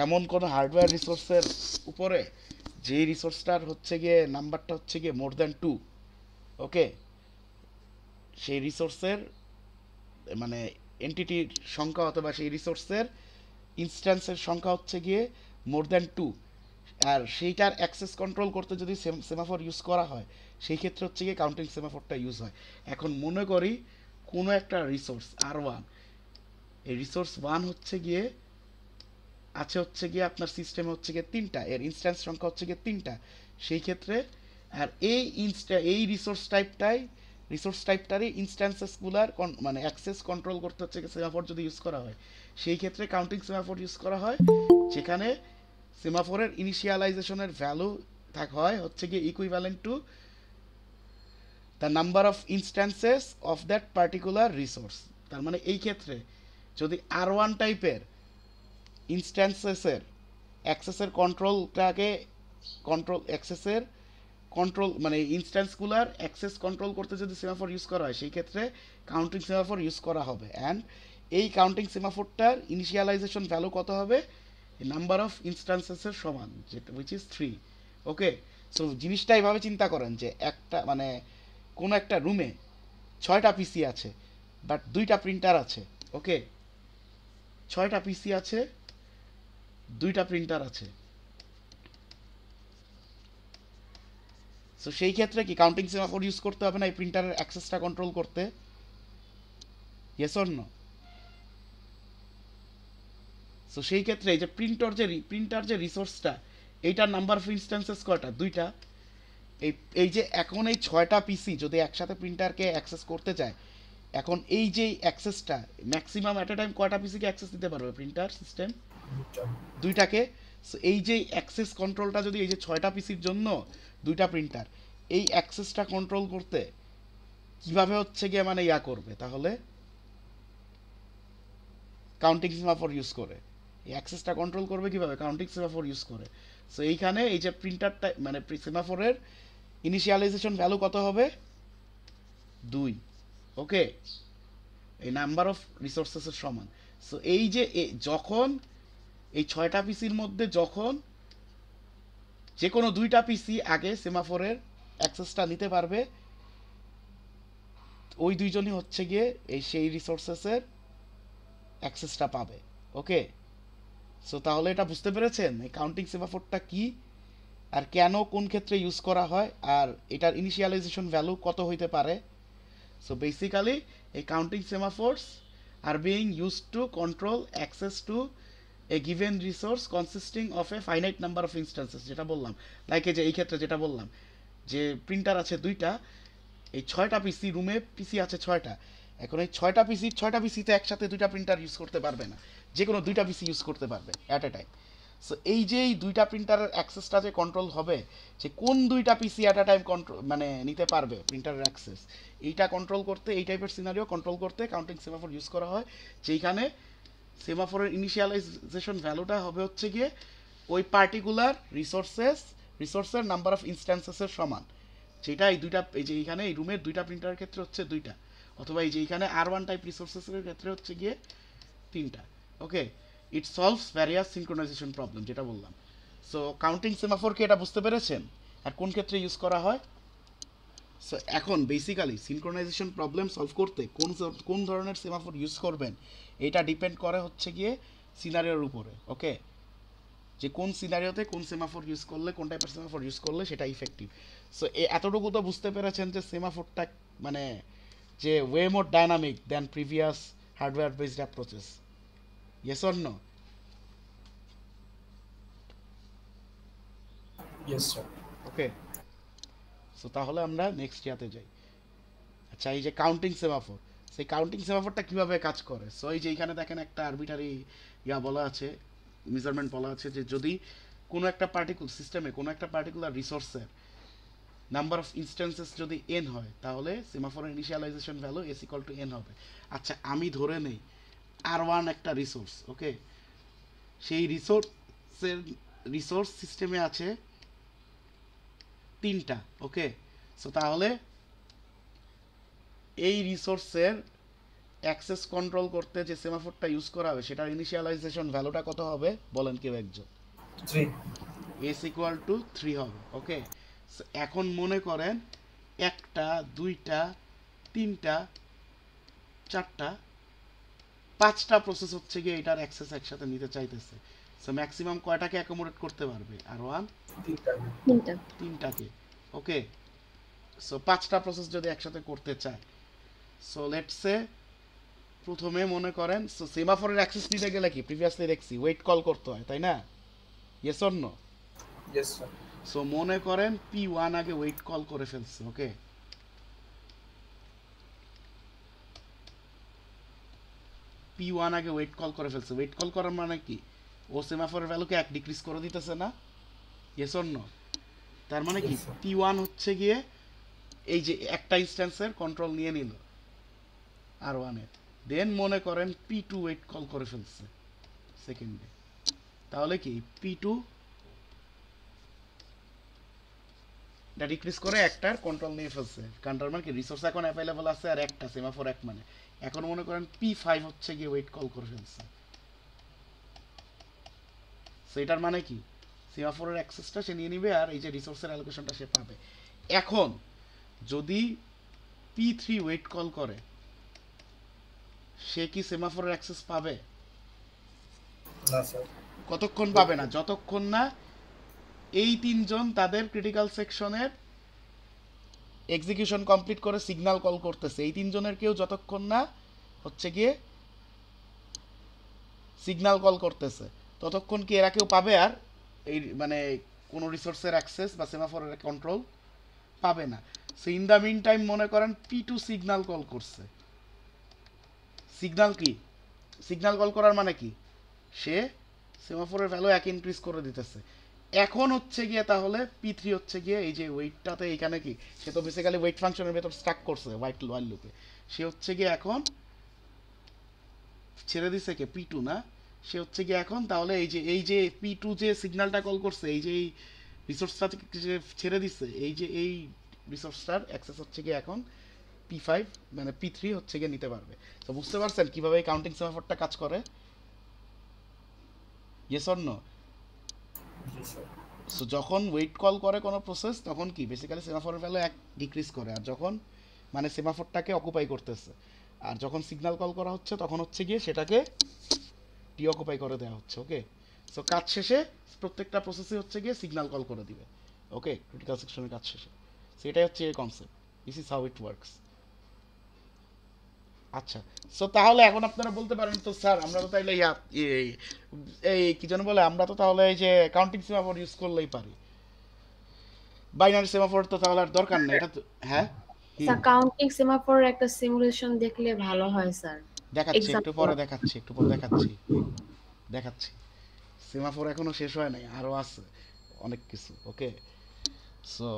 এমন কোনো হার্ডওয়্যার রিসোর্সের উপরে যেই রিসোর্সটার হচ্ছে গিয়ে নাম্বারটা হচ্ছে গিয়ে মোর দ্যান 2, ওকে, সেই রিসোর্সের মানে এন্টিটির সংখ্যা অথবা সেই রিসোর্সের ইনস্ট্যান্সের সংখ্যা হচ্ছে গিয়ে মোর দ্যান 2, আর সেইটার অ্যাক্সেস কন্ট্রোল করতে যদি সেমাফোর ইউজ করা হয় সেই ক্ষেত্রে হচ্ছে গিয়ে কাউন্টিং সেমাফোরটা ইউজ হয়। এখন মনে করি কোনো একটা রিসোর্স R1, এই রিসোর্স 1 হচ্ছে গিয়ে হচ্ছে গিয়ে আপনার সিস্টেমে হচ্ছে গিয়ে 3টা, এর ইনস্ট্যান্স সংখ্যা হচ্ছে গিয়ে 3টা, সেই ক্ষেত্রে আর এই রিসোর্স টাইপটারই ইনস্ট্যান্সেসগুলার মানে অ্যাক্সেস কন্ট্রোল করতে হচ্ছে গিয়ে সেমাফোর যদি ইউজ করা হয় সেই ক্ষেত্রে কাউন্টিং সেমাফোর ইউজ করা হয়, যেখানে সেমাফোরের ইনিশিয়ালাইজেশনের ভ্যালু হয় হচ্ছে গিয়ে equivalent to the number of instances of that particular resource. তার মানে এই ক্ষেত্রে যদি R1 টাইপের ইনস্ট্যান্সেসের অ্যাক্সেসের কন্ট্রোল মানে ইনস্ট্যান্সগুলার অ্যাক্সেস কন্ট্রোল করতে যদি সেমাফোর ইউজ করা হয় সেই ক্ষেত্রে কাউন্টিং সেমাফোর ইউজ করা হবে। অ্যান্ড এই কাউন্টিং সেমাফোরটার ইনিশিয়ালাইজেশন ভ্যালু কত হবে? নাম্বার অফ ইনস্ট্যান্সেসের সমান, যেটা উইচ ইজ 3, ওকে। সো জিনিসটা এইভাবে চিন্তা করেন যে একটা মানে কোনো একটা রুমে 6টা পিসি আছে বাট 2টা প্রিন্টার আছে, ওকে, 6টা পিসি আছে 2টা প্রিন্টার আছে। সো সেই ক্ষেত্রে কি কাউন্টিং সেমাফোর ইউজ করতে হবে না এই প্রিন্টারের অ্যাক্সেসটা কন্ট্রোল করতে? Yes or no? সো সেই ক্ষেত্রে এই যে প্রিন্টার যে রিসোর্সটা এইটার নাম্বার অফ ইনস্ট্যান্সেস কয়টা? 2টা। এই যে এখন এই 6টা পিসি যদি একসাথে প্রিন্টারকে অ্যাক্সেস করতে চায়, এখন এই যে অ্যাক্সেসটা ম্যাক্সিমাম অ্যাট এ টাইম কয়টা পিসিকে অ্যাক্সেস দিতে পারবে প্রিন্টার সিস্টেম? 2টাকে। সো এই যে অ্যাক্সেস কন্ট্রোলটা যদি এই যে 6টা পিসির জন্য 2টা প্রিন্টার, এই অ্যাক্সেসটা কন্ট্রোল করতে কিভাবে হচ্ছে গিয়ে মানে করবে? তাহলে কাউন্টিং সেমাফোর ইউজ করে এই অ্যাক্সেসটা কন্ট্রোল করবে কিভাবে? কাউন্টিং সেমাফোর ইউজ করে। সো এইখানে এই যে প্রিন্টারটা মানে সেমাফোরের ইনিশিয়ালাইজেশন ভ্যালু কত হবে? 2, ওকে, এই নাম্বার অফ রিসোর্সেসের সমান। সো এই যে যখন এই 6টা পিসির মধ্যে যখন যে কোনো 2টা পিসি আগে সেমাফোরের অ্যাক্সেসটা নিতে পারবে ওই দুইজনই হচ্ছে গিয়ে এই সেই রিসোর্সেসের অ্যাক্সেসটা পাবে। ওকে, সো তাহলে এটা বুঝতে পেরেছেন এই কাউন্টিং সেমাফোরটা কি আর কেন কোন ক্ষেত্রে ইউজ করা হয় আর এটার ইনিশিয়ালাইজেশন ভ্যালু কত হইতে পারে। সো বেসিক্যালি এই counting semaphores are being used to control access to a given resource consisting of a finite number of instances, যেটা বললাম লাইক যে এই ক্ষেত্রে যেটা বললাম যে প্রিন্টার আছে 2টা, এই 6টা পিসি, রুমে পিসি আছে 6টা। এখন এই 6টা পিসিতে একসাথে 2টা প্রিন্টার ইউজ করতে পারবে না, যে কোনো 2টা পিসি ইউজ করতে পারবে অ্যাট এ টাইম। সো এই যে এই 2টা প্রিন্টারের অ্যাক্সেসটা যে কন্ট্রোল হবে, যে কোন 2টা পিসি অ্যাট এ টাইম কন্ট্রোল মানে নিতে পারবে প্রিন্টারের অ্যাক্সেস, এইটা কন্ট্রোল করতে, এই টাইপের সিনারিও কন্ট্রোল করতে কাউন্টিং সেমাফোর ইউজ করা হয়। যেখানে সেমাফোরের ইনিশিয়ালাইজেশন ভ্যালুটা হবে হচ্ছে গিয়ে ওই পার্টিকুলার রিসোর্সের নাম্বার অফ ইনস্ট্যান্সেসের সমান, যেটা এই 2টা, এই যে এইখানে এই রুমের 2টা প্রিন্টারের ক্ষেত্রে হচ্ছে 2টা, অথবা এই যে এইখানে R1 টাইপ রিসোর্সেসের ক্ষেত্রে হচ্ছে গিয়ে 3টা। ওকে, ইট সলভস ভ্যারিয়াস সিনক্রোনাইজেশন প্রবলেম, যেটা বললাম। সো কাউন্টিং সেমাফোরকে এটা বুঝতে পেরেছেন আর কোন ক্ষেত্রে ইউজ করা হয়। সো এখন বেসিক্যালি সিনক্রোনাইজেশন প্রবলেম সলভ করতে কোন ধরনের সেমাফোর ইউজ করবেন এটা ডিপেন্ড করে হচ্ছে গিয়ে সিনারিওর উপরে। ওকে, যে কোন সিনারিওতে কোন সেমাফোর ইউজ করলে, কোন টাইপের সেমাফোর ইউজ করলে সেটা ইফেক্টিভ। সো এতটুকু তো বুঝতে পেরেছেন যে সেমাফোরটা মানে যে way more dynamic than previous hardware based approaches. Yes or no? Yes sir. Okay, so তাহলে আমরা নেক্সট ইয়াতে যাই। আচ্ছা, এই যে কাউন্টিং সেমাফোর, সেই কাউন্টিং সেমাফোরটা কীভাবে কাজ করে। সো এই যে এইখানে দেখেন একটা আরবিটারি বলা আছে, মেজারমেন্ট বলা আছে যে যদি কোনো একটা সিস্টেমে কোনো একটা পার্টিকুলার রিসোর্সের নাম্বার অফ ইনস্ট্যান্সেস যদি n হয়, তাহলে সেমাফোরের ইনিশিয়ালাইজেশন ভ্যালু s = n হবে। আচ্ছা, আমি ধরে নেই R1 একটা রিসোর্স। ওকে, সেই রিসোর্স সিস্টেমে আছে 3টা। ওকে, সো তাহলে এই রিসোর্সের অ্যাক্সেস কন্ট্রোল করতে যে সেমাফোরটা ইউজ করা হবে সেটার ইনিশিয়ালাইজেশন ভ্যালুটা কত হবে বলেন কেউ একজন? 3। s = 3 হবে। ওকে, এখন মনে করেন 1টা 2টা 3টা 4টা 5টা প্রসেস হচ্ছে গিয়ে এটার অ্যাক্সেস একসাথে নিতে চাইতেছে। সো ম্যাক্সিমাম কয়টাকে অ্যাকোমোডেট করতে পারবে? R1 3টাকে। ওকে, সো 5টা প্রসেস যদি একসাথে করতে চায়, সো লেটস সে প্রথমে মনে করেন, সো সেমাফোরের অ্যাক্সেস নিতে গেলে কি প্রিভিয়াসলি দেখছি ওয়েট কল করতে হয়, তাই না? Yes or no? Yes sir. So মনে করেন P1 আগে ওয়েট কল করে ফেলছে। ওকে, P1 আগে ওয়েট কল করে ফেলছে। ওয়েট কল করার মানে কি? ও সেমাফোরের ভ্যালুকে 1 ডিক্রিজ করে দিতেছে না? Yes or no? তার মানে কি P1 হচ্ছে গিয়ে এই যে একটা ইনস্ট্যান্সের কন্ট্রোল নিয়ে নিল R1 এর, দেন মনে করেন P2 ওয়েট কল করে ফেলছে সেকেন্ডে, তাহলে কি P2 এটা ডিক্রিজ করে একটার কন্ট্রোল নিয়ে ফেলছে, কারণ মানে কি রিসোর্স এখন অ্যাভেলেবল আছে আর একটা সেমাফোর 1 মানে। এখন মনে করেন P5 হচ্ছে গিয়ে ওয়েট কল করে ফেলছে। সো এটার মানে কি সেমাফোরের অ্যাক্সেসটা সে নিয়ে নিবে আর এই যে রিসোর্সের অ্যালোকেশনটা সে পাবে। এখন যদি P3 ওয়েট কল করে, সে কি সেমাফোরের অ্যাক্সেস পাবে? না স্যার। কতক্ষণ পাবে না? যতক্ষণ না এই 3 জন তাদের ক্রিটিক্যাল সেকশনের এক্সিকিউশন কমপ্লিট করে সিগন্যাল কল করতেছে, এই 3 জনের কেউ যতক্ষণ না হচ্ছে গিয়ে সিগন্যাল কল করতেছে ততক্ষণ কি এরা কেউ পাবে আর এই মানে কোনো রিসোর্সের অ্যাক্সেস বা সেমাফোরের কন্ট্রোল পাবে না। So in the meantime মনে করেন P2 সিগন্যাল কল করছে। সিগন্যাল কি? সিগন্যাল কল করার মানে কি? সে সেমাফোরের ভ্যালু 1 ইনক্রিজ করে দিতেছে। এখন হচ্ছে গিয়ে তাহলে P3 হচ্ছে গিয়ে এই যে ওয়েটটাতে এখানে কি সে তো বেসিক্যালি ওয়েট ফাংশনের ভেতর স্টাক করছে ওয়াইল লুপে, সে হচ্ছে গিয়ে এখন ছেড়ে দিছে কে P2 না, সে হচ্ছে গিয়ে এখন তাহলে এই যে P2 যে সিগন্যালটা কল করছে, এই যে এই রিসোর্সটা যে ছেড়ে দিছে, এই যে এই রিসোর্সটার অ্যাক্সেস হচ্ছে গিয়ে এখন P5 মানে P3 হচ্ছে গিয়ে নিতে পারবে। তো বুঝতে পারছেন কিভাবে এই কাউন্টিং সেমাফোরটা কাজ করে? Yes or no? সো যখন ওয়েট কল করে কোনো প্রসেস তখন কি বেসিক্যালি সেমাফোরের ভ্যালু 1 ডিক্রিজ করে, আর যখন মানে সেমাফোরটাকে অকুপাই করতেছে। আর যখন সিগন্যাল কল করা হচ্ছে তখন হচ্ছে গিয়ে সেটাকে ডিঅকুপাই করে দেওয়া হচ্ছে। ওকে, সো কাজ শেষে প্রত্যেকটা প্রসেসই হচ্ছে গিয়ে সিগন্যাল কল করে দিবে। ওকে, ক্রিটিক্যাল সেকশনের কাজ শেষে। সেটাই হচ্ছে এই concept, this is how it works. আচ্ছা, সো তাহলে এখন আপনারা বলতে পারেন তো স্যার আমরা তো তাইলে এই কি যেন বলে, আমরা তো তাহলে এই যে কাউন্টিং সেমাফোর ইউজ করলেই পারি, বাইনারি সেমাফোর তো তাহলে আর দরকার নেই এটা তো। হ্যাঁ, স্যার কাউন্টিং সেমাফোর একটা সিমুলেশন দেখলে ভালো হয় স্যার। দেখাচ্ছি একটু পরে, দেখাচ্ছি। সেমাফোর এখনো শেষ হয় নাই, আরো আছে অনেক কিছু। ওকে, সো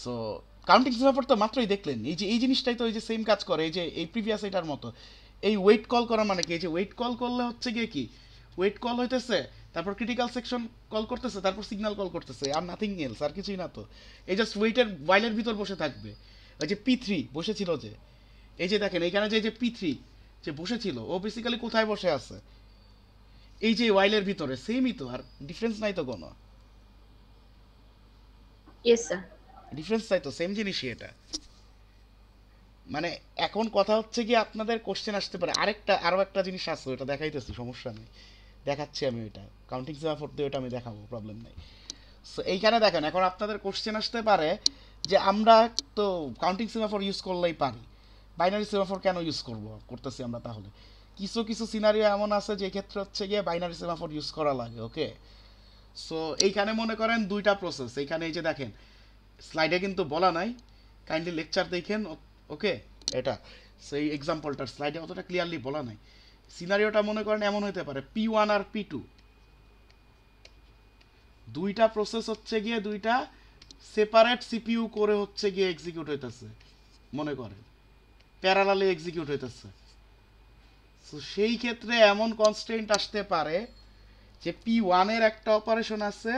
সো কাউন্টিং সেমাফোর তো মাত্রই দেখলেন, এই যে এই জিনিসটাই তো এই যে সেম কাজ করে, এই যে এই প্রিভিয়াস এটার মতো। এই ওয়েট কল করা মানে কি, এই যে ওয়েট কল করলে হচ্ছে গিয়ে কি, ওয়েট কল হইতেছে, তারপর ক্রিটিক্যাল সেকশন কল করতেছে, তারপর সিগন্যাল কল করতেছে, আর নাথিং এলস, আর কিছুই না তো। এই জাস্ট ওয়েটের ওয়াইলের ভিতর বসে থাকবে। ওই যে P3 বসেছিল, যে এই যে দেখেন এইখানে যে P3 যে বসেছিল, ও বেসিক্যালি কোথায় বসে আছে, এই যে ওয়াইলের ভিতরে, সেমই তো, আর ডিফারেন্স নাই তো কোনো, ইয়েস স্যার। ডিফারেন্স নাই তো, সেম জিনিসই এটা। মানে এখন কথা হচ্ছে কি, আপনাদের কোশ্চেন আসতে পারে আরো একটা জিনিস আছে, ওটা দেখাইতেছি, সমস্যা নেই, দেখাচ্ছি আমি ওইটা কাউন্টিং সেমাফোর দিয়ে, ওটা আমি দেখাবো, প্রবলেম নেই। সো এইখানে দেখেন এখন আপনাদের কোশ্চেন আসতে পারে যে আমরা তো কাউন্টিং সেমাফোর ইউজ করলেই পারি, বাইনারি সেমাফোর কেন ইউজ করতেছি আমরা তাহলে। কিছু কিছু সিনারিও এমন আছে যে ক্ষেত্রে হচ্ছে গিয়ে বাইনারি সেমাফোর ইউজ করা লাগে। ওকে, সো এইখানে মনে করেন দুইটা প্রসেস, এইখানে এই যে দেখেন স্লাইডে কিন্তু বলা নাই, কাইন্ডলি লেকচার দেখেন। ওকে, এটা সেই এক্সাম্পলটার স্লাইডে অতটা ক্লিয়ারলি বলা নাই। সিনারিওটা মনে করেন এমন হতে পারে, P1 আর P2 দুইটা প্রসেস হচ্ছে গিয়ে দুইটা সেপারেট সিপিইউ করে হচ্ছে গিয়ে এক্সিকিউট হইতেছে, মনে করেন প্যারালালি এক্সিকিউট হইতেছে। সো সেই ক্ষেত্রে এমন কনস্ট্রেন্ট আসতে পারে যে P1 এর একটা অপারেশন আছে,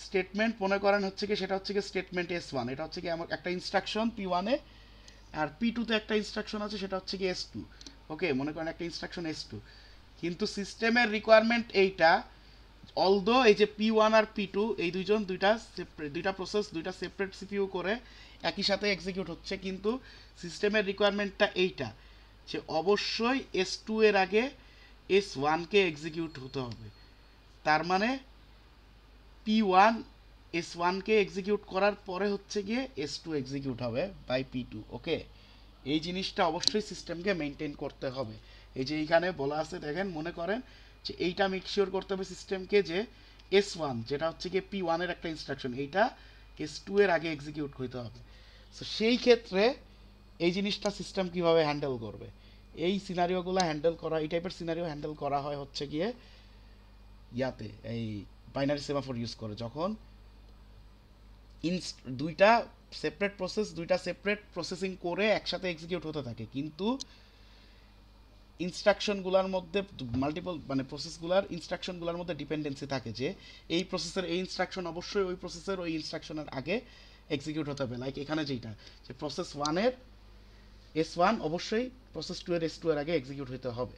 স্টেটমেন্ট মনে করেন হচ্ছে কি, সেটা হচ্ছে কি স্টেটমেন্ট S1, এটা হচ্ছে কি আমার একটা ইনস্ট্রাকশন P1 এ, আর P2 তে একটা ইনস্ট্রাকশন আছে, সেটা হচ্ছে কি S2। ওকে, মনে করেন একটা ইনস্ট্রাকশন S2, কিন্তু সিস্টেমের রিকোয়ারমেন্ট এইটা, অলদো এই যে P1 আর P2 এই দুইটা প্রসেস দুইটা সেপারেট সিপিইউ করে একই সাথে এক্সিকিউট হচ্ছে, কিন্তু সিস্টেমের রিকোয়ারমেন্টটা এইটা যে অবশ্যই S2 এর আগে S1 কে এক্সিকিউট হতে হবে। তার মানে P1 S1 কে এক্সিকিউট করার পরে হচ্ছে গিয়ে S2 এক্সিকিউট হবে বাই P2। ওকে, এই জিনিসটা অবশ্যই সিস্টেমকে মেনটেন করতে হবে। এই যে এইখানে বলা আছে দেখেন, মনে করেন যে এইটা মেক শিওর করতে হবে সিস্টেমকে যে S1 যেটা হচ্ছে গিয়ে P1 এর একটা ইনস্ট্রাকশন, এইটা S2 এর আগে এক্সিকিউট হইতে হবে। সো সেই ক্ষেত্রে এই জিনিসটা সিস্টেম কিভাবে হ্যান্ডেল করবে, এই সিনারিওগুলো হ্যান্ডেল করা, এই টাইপের সিনারিও হ্যান্ডেল করা হয় হচ্ছে গিয়ে ইয়াতে, এই বাইনারি সেমাফোর ইউজ করে, যখন দুইটা সেপারেট প্রসেস দুইটা সেপারেট প্রসেসিং করে একসাথে এক্সিকিউট হতে থাকে, কিন্তু ইনস্ট্রাকশনগুলোর মধ্যে মাল্টিপল মানে প্রসেসগুলোর ইনস্ট্রাকশনগুলোর মধ্যে ডিপেন্ডেন্সি থাকে, যে এই প্রসেসের এই ইনস্ট্রাকশন অবশ্যই ওই প্রসেসের ওই ইনস্ট্রাকশনের আগে এক্সিকিউট হতে হবে। লাইক এখানে যেটা যে প্রসেস 1 এর S1 অবশ্যই প্রসেস 2 এর S2 এর আগে এক্সিকিউট হতে হবে।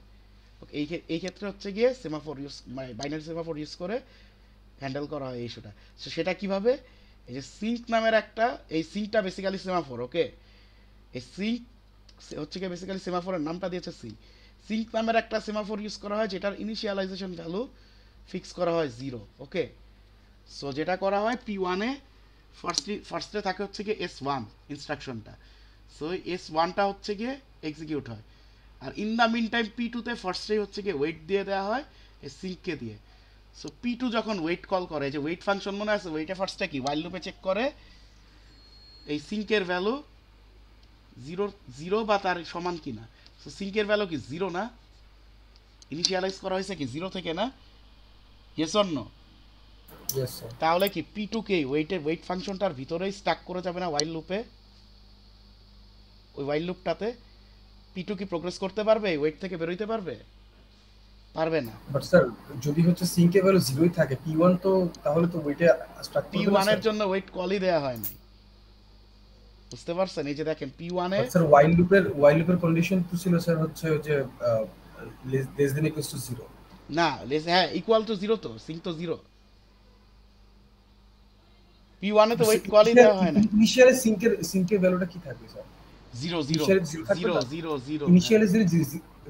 এই ক্ষেত্রে হচ্ছে গিয়ে সেমাফোর ইউজ, মানে বাইনারি সেমাফোর ইউজ করে হ্যান্ডেল করা হয় এই ইস্যুটা। সো সেটা কিভাবে, এই যে সিঙ্ক নামের একটা, এই সিঙ্কটা বেসিক্যালি সেমাফোর। ওকে, এই সিঙ্ক হচ্ছে গিয়ে বেসিক্যালি সেমাফোরের নামটা দিয়েছে সিঙ্ক নামের একটা সেমাফোর ইউজ করা হয়, যেটার ইনিশিয়ালাইজেশন ভ্যালু ফিক্স করা হয় 0। ওকে, সো যেটা করা হয় P1 এ ফার্স্টে থাকে হচ্ছে গিয়ে S1 ইনস্ট্রাকশনটা, সো S1টা হচ্ছে গিয়ে এক্সিকিউট হয়, আর in the meantime P2 তে ফার্স্টেই হচ্ছে গিয়ে ওয়েট দিয়ে দেওয়া হয় এই সিঙ্ককে দিয়ে। সো P2 যখন ওয়েট কল করে, যে ওয়েট ফাংশন মনে আছে, ওয়েটে ফার্স্টে কি ওয়াইল লুপে চেক করে এই সিঙ্কের ভ্যালু 0 বা তার সমান কিনা। সো সিঙ্কের ভ্যালু কি 0 না, ইনিশিয়ালাইজ করা হয়েছে কি 0 থেকে না, yes or no? Yes sir. তাহলে কি P2 কে ওয়েট ফাংশনটার ভিতরেই স্টাক করে যাবে না ওয়াইল লুপে, ওই ওয়াইল লুপটাতে P2 কি প্রোগ্রেস করতে পারবে, ওয়েট থেকে বের হইতে পারবে? পারবে না। বাট স্যার যদি হচ্ছে সিঙ্কের ভ্যালু 0ই থাকে P1, তো তাহলে তো ওয়েটে স্টার্ট করবে P1 এর জন্য ওয়েট কলই দেয়া হয় না, বুঝতে পারছেন? এই যে দেখেন P1 এ স্যার ওয়াইল লুপের কন্ডিশন তো ছিল স্যার হচ্ছে যে লেস দ্যান ইকুয়ালস টু 0। না, হ্যাঁ ইকুয়াল টু 0, তো সিঙ্ক তো 0। P1 এ তো ওয়েট কলই দেওয়া হয় না। ইনিশিয়ালি সিঙ্কের ভ্যালুটা কি থাকবে স্যার? 0 0 ইনিশিয়ালি 0 থাকবে 0 না? 0 0 ইনিশিয়ালি যদি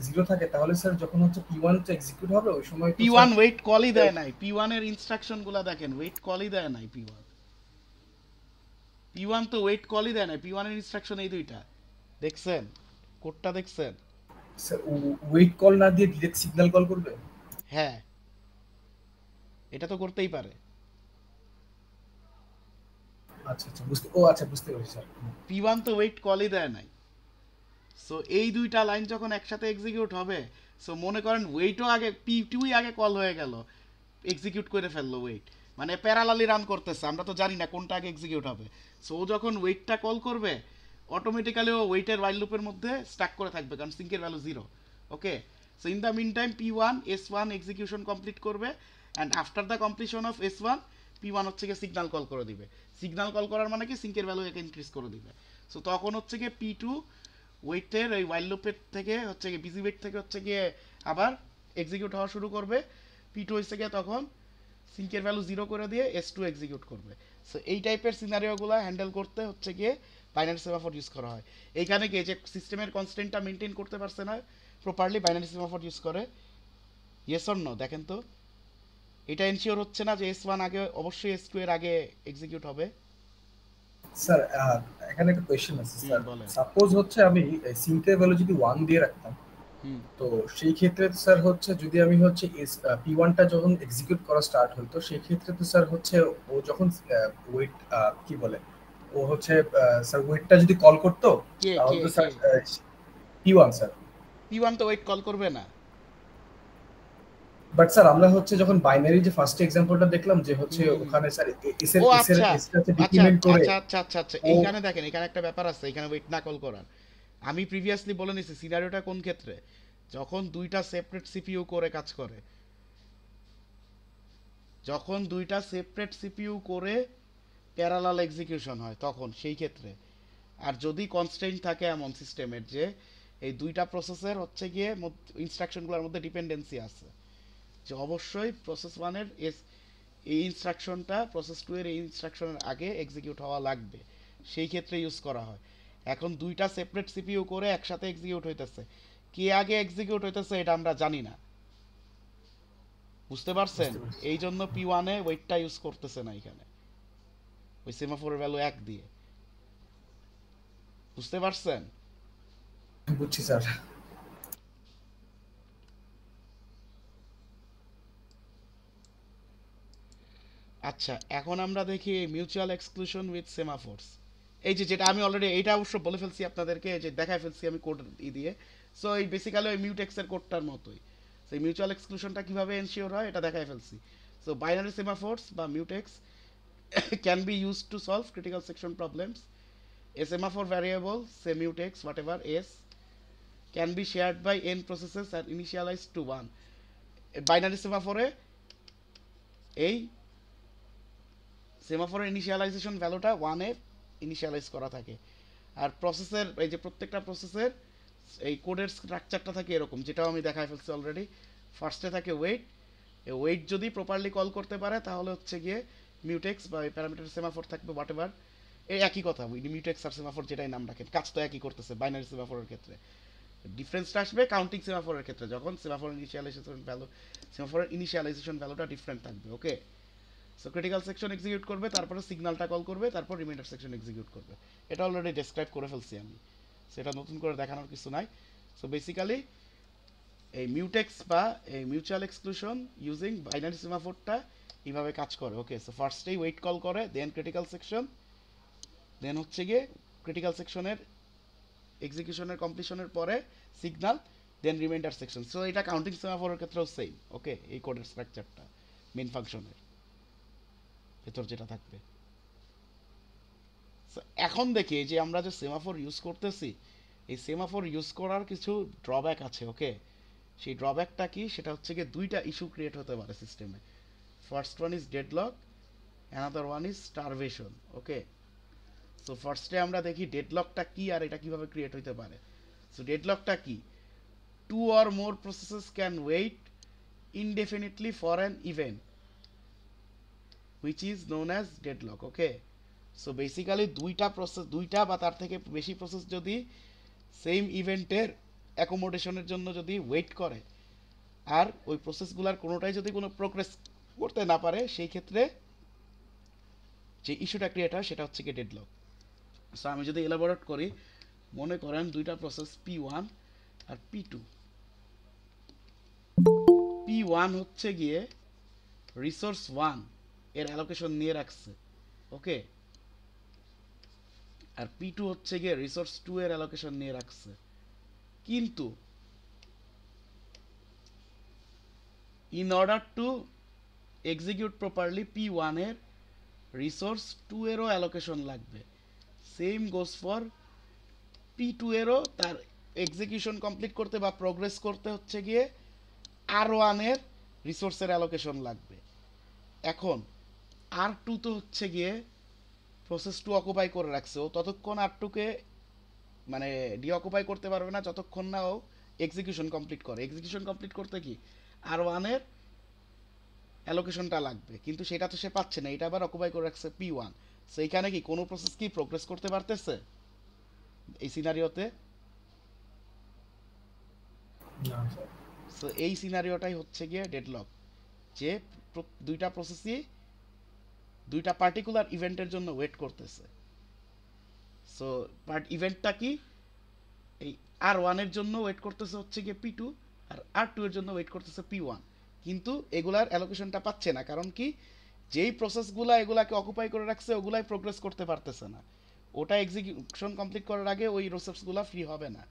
0 থাকে তাহলে স্যার যখন হচ্ছে P1 টা এক্সিকিউট হবে ওই সময় তো P1 ওয়েট কলই দেয় নাই। P1 এর ইনস্ট্রাকশন গুলা দেখেন, ওয়েট কলই দেয় নাই P1। P1 তো ওয়েট কলই দেয় নাই। P1 এর ইনস্ট্রাকশন এই দুইটা দেখছেন, কোডটা দেখছেন? স্যার ওয়েট কল না দিয়ে ডিরেক্ট সিগন্যাল কল করবে? হ্যাঁ, এটা তো করতেই পারে। আচ্ছা বুঝতে পেরেছি স্যার। P1 তো ওয়েট কলই দেয় নাই। সো এই দুইটা লাইন যখন একসাথে এক্সিকিউট হবে, সো মনে করেন ওয়েটও আগে, P2ই আগে কল হয়ে গেল, এক্সিকিউট করে ফেললো ওয়েট, মানে প্যারালালি রান করতেছে, আমরা তো জানি না কোনটা আগে এক্সিকিউট হবে। সো ও যখন ওয়েটটা কল করবে অটোমেটিক্যালি ও ওয়েটের ওয়াইল লুপের মধ্যে স্টাক করে থাকবে, কারণ সিঙ্কের value 0। Okay, so in the meantime P1 S1 execution complete করবে, and after the completion of S1 P1 হচ্ছে গিয়ে সিগন্যাল কল করে দিবে। সিগন্যাল কল করার মানে কি, সিঙ্কের ভ্যালু একে ইনক্রিজ করে দিবে। সো তখন হচ্ছে গিয়ে P2 ওয়েটের এই ওয়াইল লুপের থেকে হচ্ছে গিয়ে বিজি ওয়েট থেকে হচ্ছে গিয়ে আবার এক্সিকিউট হওয়া শুরু করবে। P2 হচ্ছে গিয়ে তখন সিঙ্কের ভ্যালু 0 করে দিয়ে S2 এক্সিকিউট করবে। সো এই টাইপের সিনারিওগুলো হ্যান্ডেল করতে হচ্ছে গিয়ে বাইনারি সেমাফোর ইউজ করা হয়। এইখানে কি যে সিস্টেমের কনস্ট্যান্টটা মেনটেন করতে পারছে না প্রপারলি, বাইনারি সেমাফোর ইউজ করে। ইয়েস অর নো দেখেন তো, এটা এনশিওর হচ্ছে না যে S1 আগে অবশ্যই S2 এর আগে এক্সিকিউট হবে। স্যার এখানে একটা কোয়েশ্চেন আছে স্যার। বলেন। সাপোজ হচ্ছে আমি সিঙ্কের ভ্যালু যদি 1 দিয়ে রাখতাম, তো সেই ক্ষেত্রে স্যার হচ্ছে যদি আমি হচ্ছে P1 টা যখন এক্সিকিউট করা স্টার্ট হইতো সেই ক্ষেত্রে তো স্যার হচ্ছে ও যখন ওয়েট কি বলে ও হচ্ছে স্যার ওয়েটটা যদি কল করতো তাহলে তো স্যার P1 স্যার P1 তো ওয়েট কল করবে না। বাট স্যার আমরা হচ্ছে যখন বাইনারি যে ফার্স্ট এক্সাম্পলটা দেখলাম যে হচ্ছে ওখানে স্যার এস এর ও এস এর আচ্ছা এস টা ডিক্রিমেন্ট করে আচ্ছা এইখানে দেখেন, এখানে একটা ব্যাপার আছে, এখানে ওয়েট না কল করার। আমি প্রিভিয়াসলি বলে নিছি সিনারিওটা কোন ক্ষেত্রে, যখন দুইটা সেপারেট সিপিইউ করে কাজ করে, যখন দুইটা সেপারেট সিপিইউ করে প্যারালাল এক্সিকিউশন হয় তখন সেই ক্ষেত্রে। আর যদি কনস্ট্রেইন্ট থাকে এমন সিস্টেমের যে এই দুইটা প্রসেসের হচ্ছে গিয়ে ইনস্ট্রাকশনগুলোর মধ্যে ডিপেন্ডেন্সি আছে, যে অবশ্যই প্রসেস 1 এর এই ইনস্ট্রাকশনটা প্রসেস 2 এর এই ইনস্ট্রাকশনের আগে এক্সিকিউট হওয়া লাগবে, সেই ক্ষেত্রে ইউজ করা হয়। এখন দুইটা সেপারেট সিপিইউ করে একসাথে এক্সিকিউট হইতেছে, কে আগে এক্সিকিউট হইতেছে এটা আমরা জানি না, বুঝতে পারছেন? এই জন্য P1 এ ওয়েটটা ইউজ করতেছে না এখানে, ওই সেমাফোরের ভ্যালু 1 দিয়ে। বুঝতে পারছেন? বুঝছি স্যার। আচ্ছা, এখন আমরা দেখি মিউচুয়াল এক্সক্লুশন উইথ সেমাফোরস। এই যে যেটা আমি অলরেডি এইটা অবশ্য বলে ফেলছি আপনাদেরকে, যে দেখাই ফেলছি আমি কোড দিয়ে। সো এই বেসিক্যালি ওই মিউটেক্সের কোডটার মতোই। সেই মিউচুয়াল এক্সক্লুশনটা কিভাবে এনশিওর হয় এটা দেখাই ফেলছি। সো বাইনারি সেমাফোরস বা mutex can be used to solve critical section problems. A semaphore variable, say mutex, whatever s, can be shared by n processes and initialized to 1. Binary সেমাফোরে এই সেমাফোরের ইনিশিয়ালাইজেশন ভ্যালুটা 1 এ initialise করা থাকে। আর প্রসেসের এই যে প্রত্যেকটা প্রসেসের এই কোডের স্ট্রাকচারটা থাকে এরকম, যেটাও আমি দেখাই ফেলছি অলরেডি। ফার্স্টে থাকে ওয়েট, এই ওয়েট যদি প্রপারলি কল করতে পারে তাহলে হচ্ছে গিয়ে মিউটেক্স বা প্যারামিটার সেমাফোর থাকবে হোয়াটএভার। এই একই কথা, মিউটেক্স আর সেমাফোর যেটাই নাম রাখেন, কাজ তো একই করতেছে বাইনারি সেমাফোরের ক্ষেত্রে। ডিফারেন্সটা আসবে কাউন্টিং সেমাফোরের ক্ষেত্রে, যখন সেমাফোরের ইনিশিয়ালাইজেশন ভ্যালুটা ডিফারেন্ট থাকবে। ওকে, সো ক্রিটিক্যাল সেকশন এক্সিকিউট করবে, তারপরে সিগন্যালটা কল করবে, তারপর রিমাইন্ডার সেকশন এক্সিকিউট করবে। এটা অলরেডি ডেসক্রাইব করে ফেলছি আমি, সেটা নতুন করে দেখানোর কিছু নাই। সো বেসিক্যালি এই মিউটেক্স বা এই মিউচুয়াল এক্সক্লুশন ইউজিং বাইনারি সেমাফোরটা এইভাবে কাজ করে। ওকে, সো ফার্স্টেই ওয়েট কল করে, দেন ক্রিটিক্যাল সেকশন, দেন হচ্ছে গিয়ে ক্রিটিক্যাল সেকশনের এক্সিকিউশনের কমপ্লিশনের পরে সিগন্যাল, দেন রিমাইন্ডার সেকশন। সো এটা কাউন্টিং সেমাফোরের ক্ষেত্রেও সেম। ওকে, এই কোডের স্ট্রাকচারটা মেইন ফাংশনের ভেতর যেটা থাকবে। এখন দেখি যে আমরা যে সেমাফোর ইউজ করতেছি, এই সেমাফোর ইউজ করার কিছু ড্রব্যাক আছে। ওকে, সেই ড্রব্যাকটা কি, সেটা হচ্ছে গিয়ে দুইটা ইস্যু ক্রিয়েট হতে পারে সিস্টেমে। First one is deadlock, another one is starvation. Okay, so ফার্স্টে আমরা দেখি ডেডলকটা কি আর এটা কিভাবে ক্রিয়েট হতে পারে। সো ডেডলকটা কি, 2 or more processes can wait indefinitely for an event which is known as deadlock. Okay, so basically দুইটা বা তার থেকে বেশি প্রসেস যদি সেম ইভেন্টের অ্যাকোমোডেশনের জন্য যদি ওয়েট করে আর ওই প্রসেসগুলোর কোনোটাই যদি কোনো প্রোগ্রেস করতে না পারে, সেই ক্ষেত্রে যে ইস্যুটা ক্রিয়েট হয় সেটা হচ্ছে কি ডেডলক। সো আমি যদি এলাবোরেট করি, মনে করেন দুইটা প্রসেস P1 আর P2। P1 হচ্ছে গিয়ে রিসোর্স 1 এর অ্যালোকেশন নিয়ে রাখছে, ওকে, আর P2 হচ্ছে গিয়ে রিসোর্স 2 এর অ্যালোকেশন নিয়ে রাখছে। কিন্তু in order to execute properly P1 এর রিসোর্স 2 এরও অ্যালোকেশন লাগবে। সেম গোস ফর P2 এরও তার এক্সিকিউশন কমপ্লিট করতে বা প্রোগ্রেস করতে হচ্ছে গিয়ে R1 এর রিসোর্সের অ্যালোকেশন লাগবে। এখন R2 তো হচ্ছে গিয়ে প্রসেস 2 অকুপাই করে রাখছে, ও ততক্ষণ R2 কে মানে ডিঅকুপাই করতে পারবে না যতক্ষণ না ও এক্সিকিউশন কমপ্লিট করে। এক্সিকিউশন কমপ্লিট করতে কি R1 এর অ্যালোকেশনটা লাগবে, কিন্তু সেটা তো সে পাচ্ছে না, এটা আবার অকুপাই করে রাখছে P1। সো এইখানে কি কোনো প্রসেস কি প্রোগ্রেস করতে পারতেছে এই সিনারিওতে? না স্যার। সো এই সিনারিওটাই হচ্ছে গিয়ে ডেডলক, যে দুইটা প্রসেসই দুইটা পার্টিকুলার ইভেন্টের জন্য ওয়েট করতেছে। সো ইভেন্টটা কি, এই R1 এর জন্য ওয়েট করতেছে হচ্ছে গিয়ে P2, আর R2 এর জন্য ওয়েট করতেছে P1, কিন্তু এগুলার অ্যালোকেশনটা পাচ্ছে না। কারণ কি, যেই প্রসেসগুলা এগুলাকে অকুপাই করে রাখছে ওগুলাই প্রোগ্রেস করতে পারতেছে না, ওটা এক্সিকিউশন কমপ্লিট করার আগে ওই রিসোর্সগুলো ফ্রি হবে না।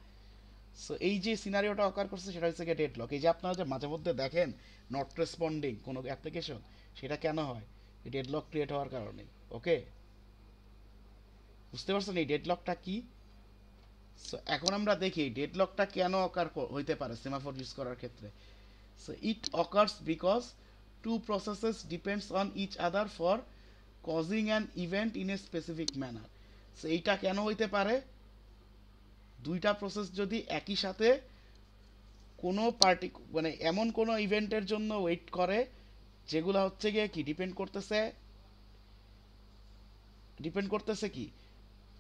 সো এই যে সিনারিওটা অকার করছে সেটা হচ্ছে গিয়ে ডেডলক। এই যে আপনারা যে মাঝে মধ্যে দেখেন নট রেসপন্ডিং কোনো অ্যাপ্লিকেশন, সেটা কেন হয়? এই ডেডলক ক্রিয়েট হওয়ার কারণে। ওকে, বুঝতে পারছেন এই ডেডলকটা কি? সো এখন আমরা দেখি ডেডলকটা কেন অকার হইতে পারে সেমাফোর ইউজ করার ক্ষেত্রে। So it occurs because two processes depends on each other for causing an event in a specific manner. So এইটা কেন হইতে পারে? দুইটা প্রসেস যদি একই সাথে কোনো মানে এমন কোনো ইভেন্টের জন্য ওয়েট করে যেগুলো হচ্ছে গিয়ে কি ডিপেন্ড করতেছে কি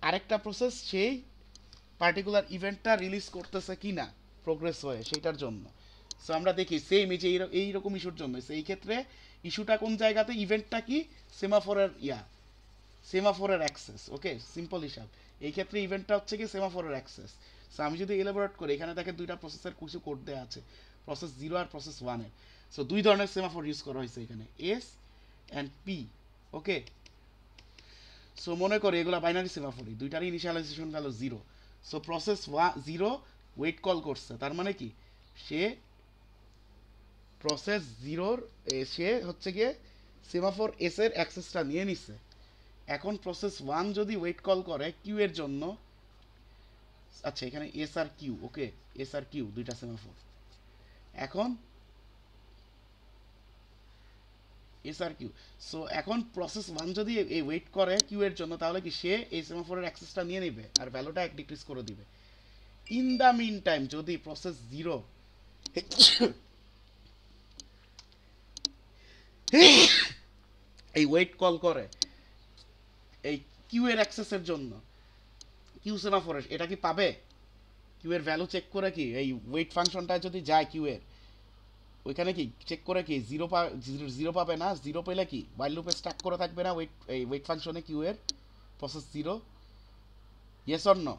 আরেকটা প্রসেস সেই পার্টিকুলার ইভেন্টটা রিলিজ করতেছে কি না প্রোগ্রেস হয়ে সেইটার জন্য। সো আমরা দেখি সেম এই যে এইরকম ইস্যুর জন্য, সেই ক্ষেত্রে ইস্যুটা কোন জায়গাতে, ইভেন্টটা কি সেমাফোরের অ্যাক্সেস। ওকে, সিম্পল হিসাব। এই ক্ষেত্রে ইভেন্টটা হচ্ছে কি সেমাফোরের অ্যাক্সেস। সো আমি যদি এলাবোরেট করি, এখানে দেখেন দুইটা প্রসেসের কিছু কোড দেওয়া আছে, প্রসেস 0 আর প্রসেস 1 এর। সো দুই ধরনের সেমাফোর ইউজ করা হয়েছে এখানে, S and P। Okay, so মনে করি এগুলো বাইনারি সেমাফোরই, দুইটার ইনিশিয়ালাইজেশন গেল 0। সো প্রসেস 0 ওয়েট কল করছে, তার মানে কি সে প্রসেস 0 সে হচ্ছে গিয়ে সেমাফোর S এর অ্যাক্সেসটা নিয়ে নিছে। এখন প্রসেস 1 যদি ওয়েট কল করে কিউ এর জন্য, আচ্ছা এখানে S আর কিউ, ওকে, S আর কিউ দুইটা সেমাফোর। এখন S আর কিউ, সো এখন প্রসেস 1 যদি এই ওয়েট করে কিউ এর জন্য, তাহলে কি সে এই সেমাফোরের অ্যাক্সেসটা নিয়ে নেবে আর ভ্যালুটা 1 ডিক্রিজ করে দিবে। ইন দ্য মিন টাইম যদি প্রসেস 0 এই ওয়েট কল করে এই কিউ এর অ্যাক্সেসের জন্য, কিউ সেমাফোরের, এটা কি পাবে? কিউ এর ভ্যালু চেক করে কি এই ওয়েট ফাংশনটা যদি যায় কিউ এর ওইখানে কি চেক করে কি জিরো পাবে না? জিরো পেলে কি ওয়াইল লুপে স্টাক করে থাকবে না ওয়েট ফাংশনে কিউ এর process 0? Yes or no?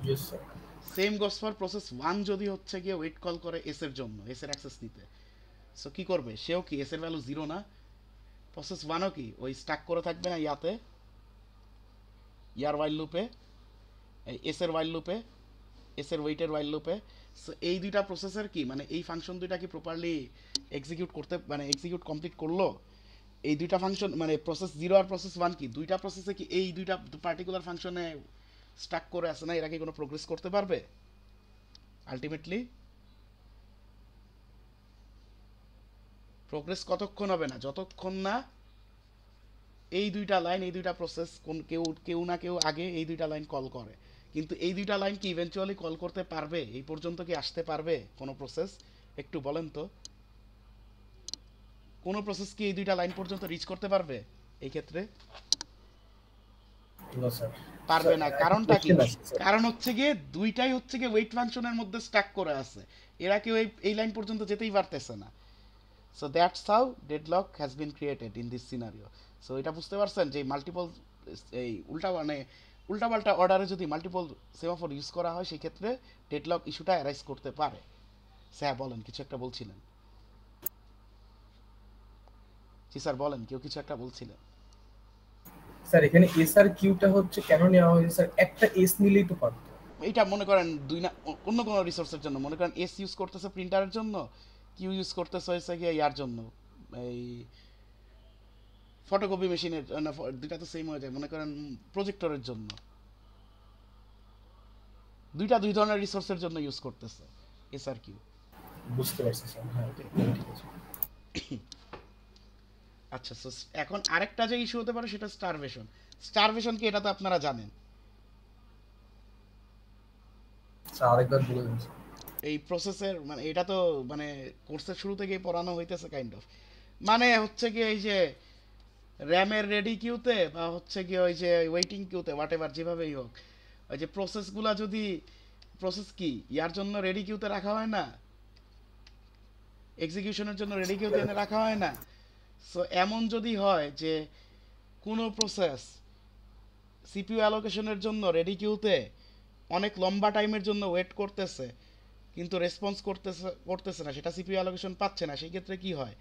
Yes sir. Same goes for process 1 যদি হচ্ছে গিয়ে ওয়েট কল করে এস এর জন্য, এস এর অ্যাক্সেস নিতে। সো কি করবে? সেও কি এস এর ভ্যালু 0 না? প্রসেস 1ও কি ওই স্টাক করে থাকবে না ইয়ার ওয়াইল লুপে, এস এর ওয়াইল লুপে, এস এর ওয়েটের ওয়াইল লুপে। সো এই দুইটা প্রসেসের কি মানে এই ফাংশন দুইটা কি প্রপারলি এক্সিকিউট কমপ্লিট করলো? এই দুইটা ফাংশন মানে প্রসেস 0 আর প্রসেস 1 কি দুইটা প্রসেসে কি এই দুইটা পার্টিকুলার ফাংশনে স্টাক করে আছে না? এরা কি কোনো প্রোগ্রেস করতে পারবে আলটিমেটলি? প্রোগ্রেস কতক্ষণ হবে না? যতক্ষণ না এই দুইটা লাইন, এই দুইটা প্রসেস কেউ না কেউ আগে এই দুইটা লাইন কল করে। কিন্তু এই দুইটা লাইন কি ইভেন্চুয়ালি কল করতে পারবে? এই পর্যন্ত কি আসতে পারবে কোনো প্রসেস? একটু বলেন তো। কোনো প্রসেস কি এই দুইটা লাইন পর্যন্ত রিচ করতে পারবে এই ক্ষেত্রে? No sir. পারবে না। কারণটা কি? question আছে, স্যার। কারণ হচ্ছে গিয়ে দুইটাই হচ্ছে গিয়ে ওয়েট ফাংশনের মধ্যে স্টাক করে আছে, এরা কেউ এই লাইন পর্যন্ত যেতেই পারতেছে না। So that's how deadlock has been created in this scenario. So এটা বুঝতে পারছেন যে মাল্টিপল এই উল্টাপাল্টা অর্ডারে যদি মাল্টিপল সেমাফোর ইউজ করা হয় সেই ক্ষেত্রে ডেডলক ইস্যুটা অ্যারাইজ করতে পারে। স্যার বলেন, কিছু একটা বলছিলেন। জি স্যার বলেন, কেউ কিছু একটা বলছিলেন। স্যার এখানে এস আর কিউটা হচ্ছে কেন নেওয়া হয়েছে স্যার? একটা এস নিলেই তো পারতো। এইটা মনে করেন দুই না অন্য কোনো রিসোর্সের জন্য, মনে করেন এস ইউজ করতেছে প্রিন্টারের জন্য, কিউ ইউজ করতেছে হয়েছে গিয়ে ইয়ার জন্য, এই ফটোকপি মেশিনের না, দুইটা তো সেম হয়ে যায়, মনে করেন প্রজেক্টরের জন্য। দুই ধরনের রিসোর্সের জন্য ইউজ করতেছে এস আর কিউ। বুঝতে পারছি স্যার, হ্যাঁ ওকে, ঠিক আছে। আচ্ছা। সো এখন আরেকটা যে ইস্যু হতে পারে সেটা স্টারভেশন। স্টারভেশন কি, এটা তো আপনারা জানেন। স্যার আরেকবার বলে দিন স্যার। এই প্রসেসের মানে এটা তো মানে কোর্সের শুরু থেকেই পড়ানো হইতেছে কাইন্ড অফ। মানে হচ্ছে কি এই যে র্যামের রেডি কিউতে বা হচ্ছে কি ওই যে ওয়েটিং কিউতে হোয়াট এভার যেভাবেই হোক, ওই যে প্রসেসগুলা যদি প্রসেস কি ইয়ার জন্য রেডি কিউতে রাখা হয় না, এক্সিকিউশনের জন্য রেডি কিউতে এনে রাখা হয় না। সো এমন যদি হয় যে কোনো প্রসেস সিপিইউ অ্যালোকেশনের জন্য রেডি কিউতে অনেক লম্বা টাইমের জন্য ওয়েট করতেছে কিন্তু রেসপন্স করতেছে না, সেটা সিপিইউ অ্যালোকেশন পাচ্ছে না, সেই ক্ষেত্রে কি হয়?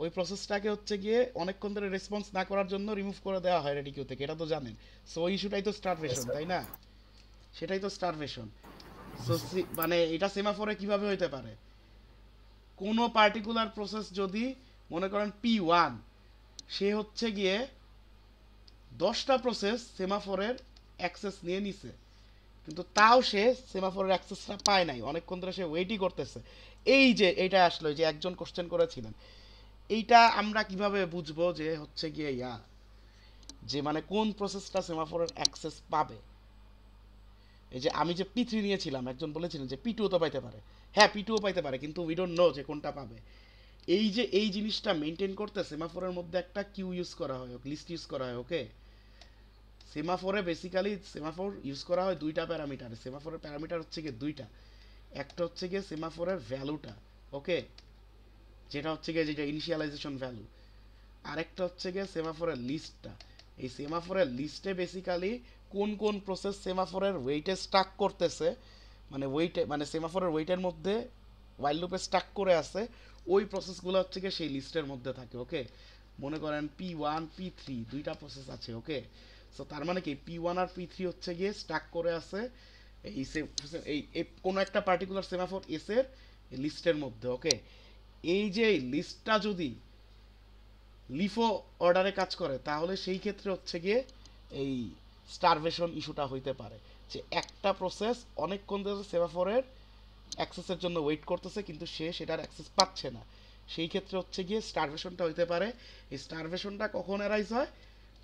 ওই প্রসেসটাকে হচ্ছে গিয়ে অনেকক্ষণ ধরে রেসপন্স না করার জন্য রিমুভ করে দেওয়া হয় রেডি কিউ থেকে, এটা তো জানেন। সো ওই ইস্যুটাই তো স্টারভেশন, তাই না? সেটাই তো স্টারভেশন। সো মানে এটা সেমাফোরে কিভাবে হইতে পারে? কোনো পার্টিকুলার প্রসেস যদি মনে করেন P1, সে হচ্ছে গিয়ে 10টা প্রসেস সেমাফোরের অ্যাক্সেস নিয়ে নিছে, কিন্তু তাও সে সেমাফোরের অ্যাক্সেসটা পায় নাই, অনেকক্ষণ ধরে সে ওয়েটই করতেছে। এই যে এইটা আসলো, যে একজন কোশ্চেন করেছিলেন, এইটা আমরা কিভাবে বুঝবো যে হচ্ছে গিয়ে যে মানে কোন প্রসেসটা সেমাফোরের অ্যাক্সেস পাবে? এই যে আমি যে P3 নিয়েছিলাম, একজন বলেছিলেন যে P2 তো পাইতে পারে। হ্যাঁ, P2 পাইতে পারে, কিন্তু উই ডোন্ট নো যে কোনটা পাবে। এই যে এই জিনিসটা মেনটেন করতে সেমাফোরের মধ্যে একটা কিউ ইউজ করা হয়, লিস্ট ইউজ করা হয়। ওকে, সেমাফোরে বেসিক্যালি সেমাফোর ইউজ করা হয় দুইটা প্যারামিটারে। সেমাফোরের প্যারামিটার হচ্ছে গিয়ে দুইটা, একটা হচ্ছে গিয়ে সেমাফোরের ভ্যালুটা, ওকে, যেটা হচ্ছে গিয়ে যেটা ইনিশিয়ালাইজেশন ভ্যালু, আরেকটা হচ্ছে গিয়ে সেমাফোরের লিস্টটা। এই সেমাফোরের লিস্টে বেসিক্যালি কোন কোন প্রসেস সেমাফোরের ওয়েটে স্টাক করতেছে, মানে ওয়েটে মানে সেমাফোরের ওয়েটের মধ্যে ওয়াইল লুপে স্টাক করে আছে, ওই প্রসেসগুলো হচ্ছে গিয়ে সেই লিস্টের মধ্যে থাকে। ওকে, মনে করেন P1 P3 দুইটা প্রসেস আছে। ওকে, সো তার মানে কি P1 আর P3 হচ্ছে গিয়ে স্টাক করে আছে এই এই কোনো একটা পার্টিকুলার সেমাফোর এস এর লিস্টের মধ্যে। ওকে, এই যে লিস্টটা যদি লিফো অর্ডারে কাজ করে তাহলে সেই ক্ষেত্রে হচ্ছে গিয়ে এই স্টারভেশন ইস্যুটা হইতে পারে, যে একটা প্রসেস অনেকক্ষণ ধরে সেমাফোরের অ্যাক্সেসের জন্য ওয়েট করতেছে কিন্তু সে সেটার অ্যাক্সেস পাচ্ছে না, সেই ক্ষেত্রে হচ্ছে গিয়ে স্টারভেশনটা হইতে পারে। এই স্টারভেশনটা কখন অ্যারাইজ হয়?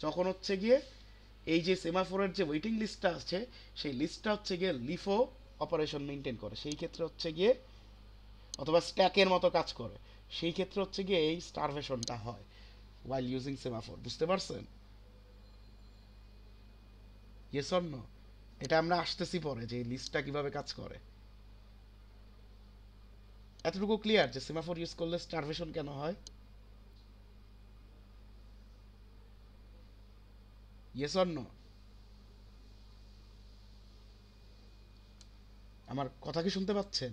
যখন হচ্ছে গিয়ে এই যে সেমাফোরের যে ওয়েটিং লিস্টটা আছে সেই লিস্টটা হচ্ছে গিয়ে লিফো অপারেশন মেনটেন করে, সেই ক্ষেত্রে হচ্ছে গিয়ে অথবা স্ট্যাকের মতো কাজ করে, সেই ক্ষেত্রে হচ্ছে গিয়ে এই স্টারভেশনটা হয় while using semaphore। বুঝতে পারছেন? Yes or no? এটা আমরা আসতেছি পরে যে লিস্টটা কিভাবে কাজ করে। এতটুকু ক্লিয়ার যে সেমাফোর ইউজ করলে স্টারভেশন কেন হয়? Yes or no? আমার কথা কি শুনতে পাচ্ছেন?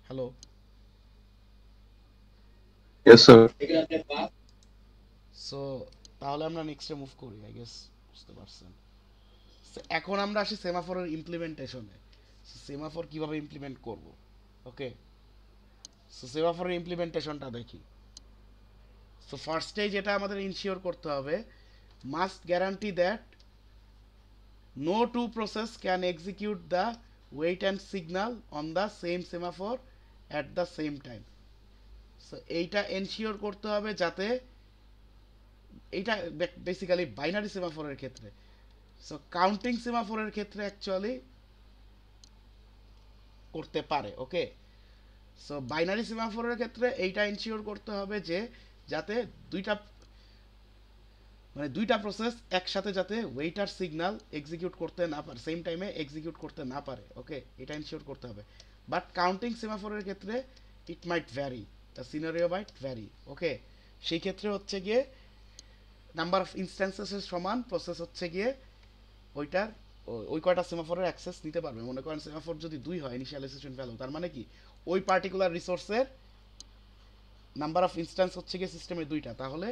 হ্যালো? Yes, sir. সো তাহলে আমরা নেক্সটে মুভ করি, আই গেস বুঝতে পারছেন। So, এখন আমরা আসি সেমাফোরের ইমপ্লিমেন্টেশনে। সেমাফোর কিভাবে ইমপ্লিমেন্ট করব? ওকে, সো সেমাফোরের ইমপ্লিমেন্টেশনটা দেখি। সো ফার্স্টে যেটা আমাদের ইনশিওর করতে হবে, must guarantee that no two process can execute the wait and signal on the same semaphore at the same time। So এইটা এনশিওর করতে হবে যাতে এইটা বেসিক্যালি বাইনারি সেমাফোরের ক্ষেত্রে। সো কাউন্টিং সেমাফোরের ক্ষেত্রে অ্যাকচুয়ালি করতে পারে। ওকে, সো বাইনারি সেমাফোরের ক্ষেত্রে এইটা এনশিওর করতে হবে যে যাতে দুইটা প্রসেস একসাথে যাতে ওয়েটার সিগন্যাল এক্সিকিউট করতে না পারে, সেম টাইমে এক্সিকিউট করতে না পারে। ওকে, এটা এনশিওর করতে হবে। বাট কাউন্টিং সেমাফোরের ক্ষেত্রে it might vary, the scenario might vary. Okay, সেই ক্ষেত্রে হচ্ছে গিয়ে নাম্বার অফ ইনস্ট্যান্সেসের সমান প্রসেস হচ্ছে গিয়ে ওই কয়টা সেমাফোরের অ্যাক্সেস নিতে পারবে। মনে করেন সেমাফোর যদি 2 হয় ইনিশিয়ালাইজেশন ভ্যালু, তার মানে কি ওই পার্টিকুলার রিসোর্সের নাম্বার অফ ইনস্ট্যান্স হচ্ছে গিয়ে সিস্টেমে 2টা, তাহলে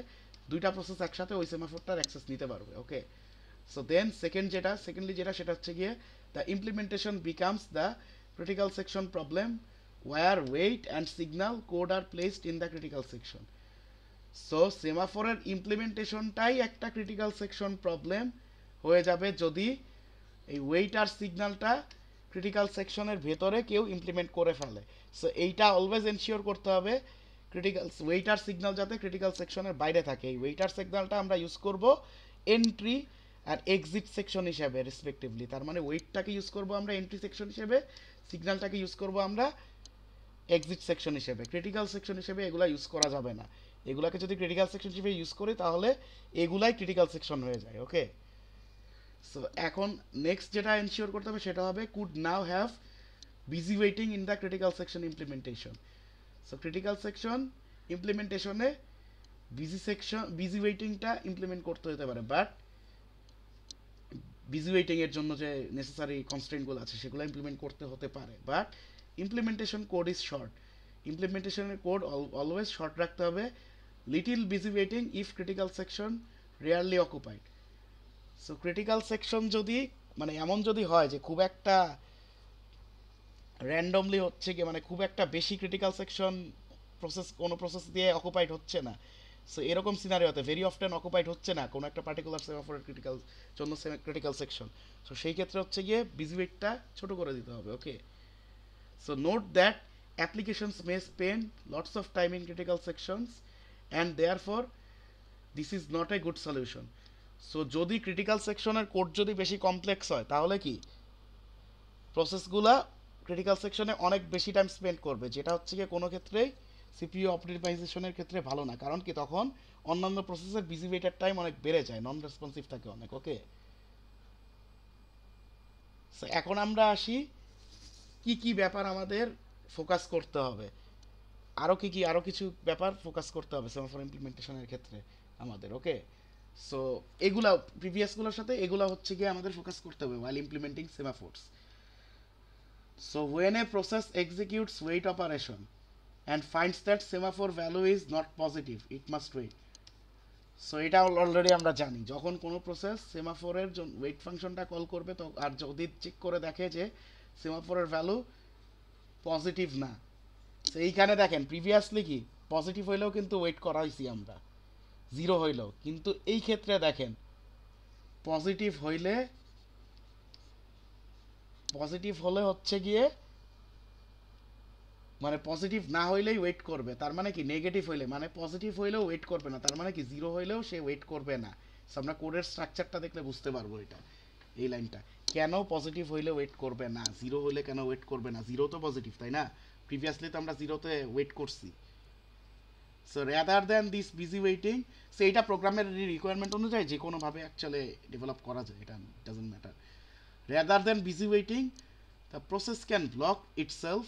2টা প্রসেস একসাথে ওই সেমাফোরটার অ্যাক্সেস নিতে পারবে। ওকে, সো দেন সেকেন্ডলি যেটা সেটা হচ্ছে গিয়ে the implementation becomes the critical section problem where wait and signal code are placed in the critical section. So সেমাফোরের ইমপ্লিমেন্টেশনটাই একটা ক্রিটিক্যাল সেকশন প্রবলেম হয়ে যাবে যদি এই ওয়েট আর সিগন্যালটা ক্রিটিক্যাল সেকশনের ভেতরে কেউ ইমপ্লিমেন্ট করে ফেলে। সো এইটা অলওয়েজ এনশিওর করতে হবে ক্রিটিক্যাল ওয়েট আর সিগন্যাল যাতে ক্রিটিক্যাল সেকশনের বাইরে থাকে। এই ওয়েট আর সিগন্যালটা আমরা ইউজ করব এন্ট্রি আর এক্সিট সেকশন হিসেবে রেসপেক্টিভলি। তার মানে ওয়েটটাকে ইউজ করব আমরা এন্ট্রি সেকশন হিসেবে, সিগন্যালটাকে ইউজ করব আমরা এক্সিট সেকশন হিসেবে। ক্রিটিক্যাল সেকশন হিসেবে এগুলা ইউজ করা যাবে না। এগুলাকে যদি ক্রিটিক্যাল সেকশন হিসেবে ইউজ করি তাহলে এগুলাই ক্রিটিক্যাল সেকশন হয়ে যায়। ওকে, সো এখন নেক্সট যেটা এনশিওর করতে হবে সেটা হবে could now have busy waiting in the critical section implementation. So critical section ইমপ্লিমেন্টেশনে বিজি ওয়েটিংটা ইমপ্লিমেন্ট করতে হতে পারে, বাট বিজি ওয়েটিং এর জন্য যে নেসেসারি কনস্ট্রেন্টগুলো আছে সেগুলো ইমপ্লিমেন্ট করতে হতে পারে, but implementation code is short. ইমপ্লিমেন্টেশনের কোড অলওয়েজ শর্ট রাখতে হবে। Little busy waiting if critical section rarely occupied. So critical section যদি এমন যদি হয় যে খুব একটা র্যান্ডমলি হচ্ছে কি খুব একটা বেশি ক্রিটিক্যাল সেকশন কোনো প্রসেস দিয়ে অকুপাইড হচ্ছে না, সো এরকম সিনারিওতে ভেরি অফটেন অকুপাইড হচ্ছে না কোনো একটা পার্টিকুলার সেমাফোরের ক্রিটিক্যাল সেকশন, সো সেই ক্ষেত্রে হচ্ছে গিয়ে বিজি ওয়েটটা ছোট করে দিতে হবে। Okay, so note that applications may spend lots of time in critical sections and therefore this is not a good solution. So যদি ক্রিটিক্যাল সেকশনের কোড যদি বেশি কমপ্লেক্স হয় তাহলে কি প্রসেসগুলা ক্রিটিক্যাল সেকশনে অনেক বেশি টাইম স্পেন্ড করবে, যেটা হচ্ছে গিয়ে কোনো ক্ষেত্রেই সিপিইউ অপটিমাইজেশনের ক্ষেত্রে ভালো না, কারণ কি তখন অন্যান্য প্রসেসের বিজি ওয়েটের টাইম অনেক বেড়ে যায়, নন রেসপন্সিভ থাকে অনেক। ওকে, সো এখন আমরা আসি কি কি ব্যাপার আমাদের ফোকাস করতে হবে, আরও কিছু ব্যাপার ফোকাস করতে হবে সেমাফোর ইমপ্লিমেন্টেশনের ক্ষেত্রে আমাদের। ওকে, সো এগুলা প্রিভিয়াসগুলোর সাথে এগুলা হচ্ছে গিয়ে আমাদের ফোকাস করতে হবে while implementing semaphores. So when a process executes wait operation and finds that semaphore value is not positive, it must wait. So এটা অলরেডি আমরা জানি, যখন কোনো প্রসেস সেমাফোরের ওয়েট ফাংশনটা কল করবে তো আর যদি চেক করে দেখে যে সেমাফোরের ভ্যালু পজিটিভ না, তো এইখানে দেখেন প্রিভিয়াসলি কি পজিটিভ হইলেও কিন্তু ওয়েট করাইছি আমরা, 0 হইলেও, কিন্তু এই ক্ষেত্রে দেখেন পজিটিভ হলে হচ্ছে গিয়ে পজিটিভ না হইলেই ওয়েট করবে, তার মানে কি নেগেটিভ হইলে পজিটিভ হইলেও ওয়েট করবে না, তার মানে কি 0 হইলেও সে ওয়েট করবে না। সো আমরা কোডের স্ট্রাকচারটা দেখলে বুঝতে পারবো এটা, এই লাইনটা কেন পজিটিভ হইলে ওয়েট করবে না, 0 হইলে কেন ওয়েট করবে না, 0 তো পজিটিভ তাই না, প্রিভিয়াসলি তো আমরা 0-তে ওয়েট করছি। So rather than this busy waiting, so এইটা প্রোগ্রামের রিকোয়ারমেন্ট অনুযায়ী যে কোনোভাবে অ্যাকচুয়ালি ডেভেলপ করা যায়, এটা doesn't matter. Rather than busy waiting the process can block itself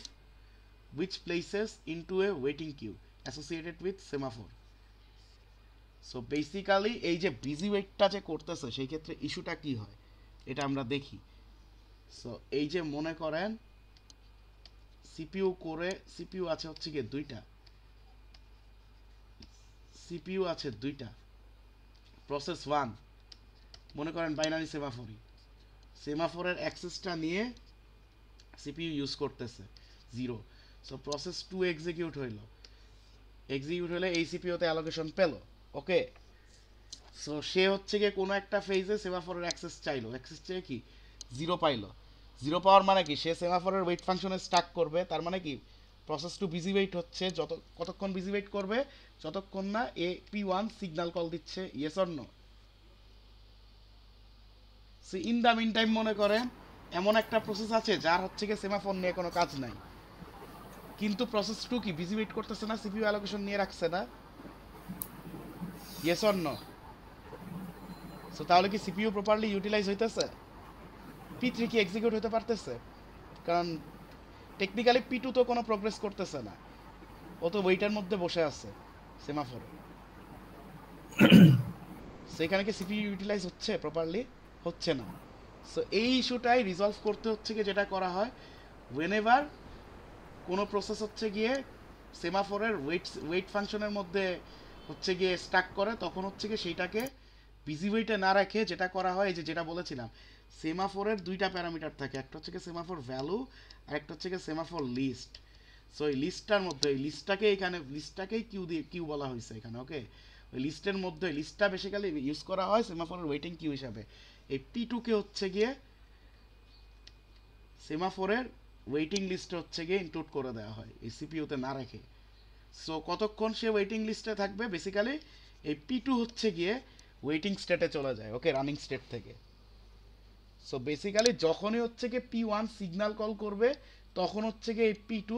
which places into a waiting queue associated with semaphore. So basically এই যে বিজি ওয়েটটা যে করতেছে সেই ক্ষেত্রে ইস্যুটা কি হয় এটা আমরা দেখি। সো এই যে মনে করেন সিপিইউ আছে হচ্ছে গিয়ে দুইটা, প্রসেস 1 মনে করেন বাইনারি সেমাফোরের অ্যাক্সেসটা নিয়ে সিপিইউ ইউজ করতেছে 0। সো প্রসেস 2 এক্সিকিউট হইলে এই সিপিইউতে অ্যালোকেশন পেল। ওকে, সো সে হচ্ছে গিয়ে কোনো একটা ফেজে সেমাফোরের অ্যাক্সেস চেয়ে কি 0 পাইলো, 0 পাওয়ার মানে কি সে সেমাফোরের ওয়েট ফাংশনে স্টাক করবে, তার মানে কি প্রসেস 2 বিজি ওয়েট হচ্ছে, কতক্ষণ বিজি ওয়েট করবে যতক্ষণ না P1 সিগন্যাল কল দিচ্ছে yes or no. So in the meantime মনে করেন এমন একটা প্রসেস আছে যার হচ্ছে গিয়ে সেমাফোর নিয়ে কোনো কাজ নাই, কিন্তু প্রসেস 2 কি বিজি ওয়েট করতেছে না, সিপিইউ অ্যালোকেশন নিয়ে রাখছে না? Yes or no? সো তাহলে কি সিপিইউ প্রপারলি ইউটিলাইজ হইতেছে? P3 কি এক্সিকিউট হতে পারতেছে? কারণ টেকনিক্যালি P2 তো কোনো প্রোগ্রেস করতেছে না, ও তো ওয়েটার মধ্যে বসে আছে সেমাফোরে। সেখানে কি সিপিইউ ইউটিলাইজ হচ্ছে প্রপারলি? হচ্ছে না। সো এই ইস্যুটাই রিজলভ করতে হচ্ছে গিয়ে যেটা করা হয়, ওয়েনেভার কোনো প্রসেস হচ্ছে গিয়ে সেমাফোরের ওয়েট ফাংশনের মধ্যে হচ্ছে গিয়ে স্টাক করে, তখন হচ্ছে গিয়ে সেইটাকে বিজি ওয়েটে না রাখে যেটা করা হয়, এই যে যেটা বলেছিলাম, সেমাফোরের দুইটা প্যারামিটার থাকে, একটা হচ্ছে গিয়ে সেমাফোর ভ্যালু আর একটা হচ্ছে গিয়ে সেমাফোর লিস্ট। সো এই লিস্টটার মধ্যে এই লিস্টটাকে এখানে লিস্টটাকেই কিউ বলা হয়েছে এখানে। ওকে, ওই লিস্টের মধ্যে লিস্টটা বেসিক্যালি ইউজ করা হয় সেমাফোরের ওয়েটিং কিউ হিসাবে। এই P2 কে হচ্ছে গিয়ে সেমাফোরের ওয়েটিং লিস্টে হচ্ছে গিয়ে ইনক্লুড করে দেওয়া হয় এই সিপিইউতে না রেখে। সো কতক্ষণ সে ওয়েটিং লিস্টে থাকবে, বেসিক্যালি এই P2 হচ্ছে গিয়ে ওয়েটিং স্টেটে চলে যায়, ওকে, রানিং স্টেট থেকে। সো বেসিক্যালি যখনই হচ্ছে গিয়ে P1 সিগন্যাল কল করবে, তখন হচ্ছে গিয়ে এই P2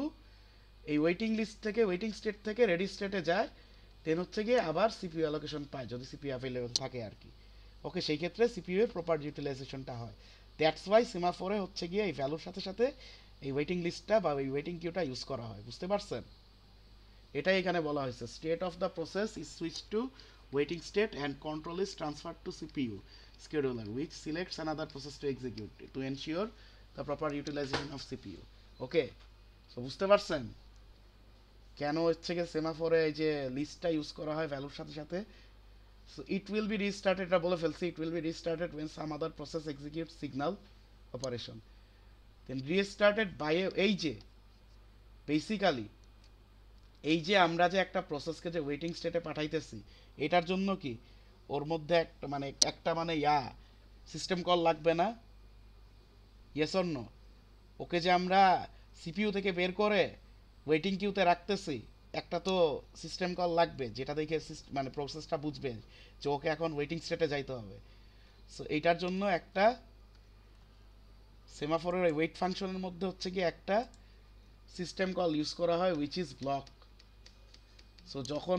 এই ওয়েটিং লিস্ট থেকে ওয়েটিং স্টেট থেকে রেডি স্টেটে যায়, দেন হচ্ছে গিয়ে আবার সিপিইউ অ্যালোকেশন পায় যদি সিপিইউ অ্যাভেলেবল থাকে আর কি। ওকে, সেই ক্ষেত্রে সিপিইউ এর প্রপার ইউটিলাইজেশনটা হয়। দ্যাটস ওয়াই সেমাফোরে হচ্ছে গিয়ে এই ভ্যালুর সাথে সাথে এই ওয়েটিং লিস্টটা বা এই ওয়েটিং কিউটা ইউজ করা হয়। বুঝতে পারছেন? এটাই এখানে বলা হয়েছে, state of the process is switch to waiting state and control is transfer to CPU scheduler which selects another process to execute to ensure the proper utilization of CPU. Okay, so বুঝতে পারছেন কেন হচ্ছে গিয়ে সেমাফোরে এই যে লিস্টটা use করা হয় ভ্যালুর সাথে সাথে? So it will be restarted, এটা বলে ফেলছি, it will be restarted when some other process executes signal operation, then restarted by এই যে বেসিক্যালি এই যে আমরা যে একটা প্রসেসকে যে ওয়েটিং স্টেটে পাঠাইতেছি, এটার জন্য কি ওর মধ্যে একটা সিস্টেম কল লাগবে না? Yes or no? ওকে যে আমরা সিপিইউ থেকে বের করে ওয়েটিং কিউতে রাখতেছি, একটা তো সিস্টেম কল লাগবে যেটা দেখে প্রসেসটা বুঝবে যে ওকে এখন ওয়েটিং স্টেটে যাইতে হবে। সো এইটার জন্য একটা সেমাফোরের ওয়েট ফাংশনের মধ্যে হচ্ছে কি একটা সিস্টেম কল ইউজ করা হয় উইচ ইজ ব্লক। সো যখন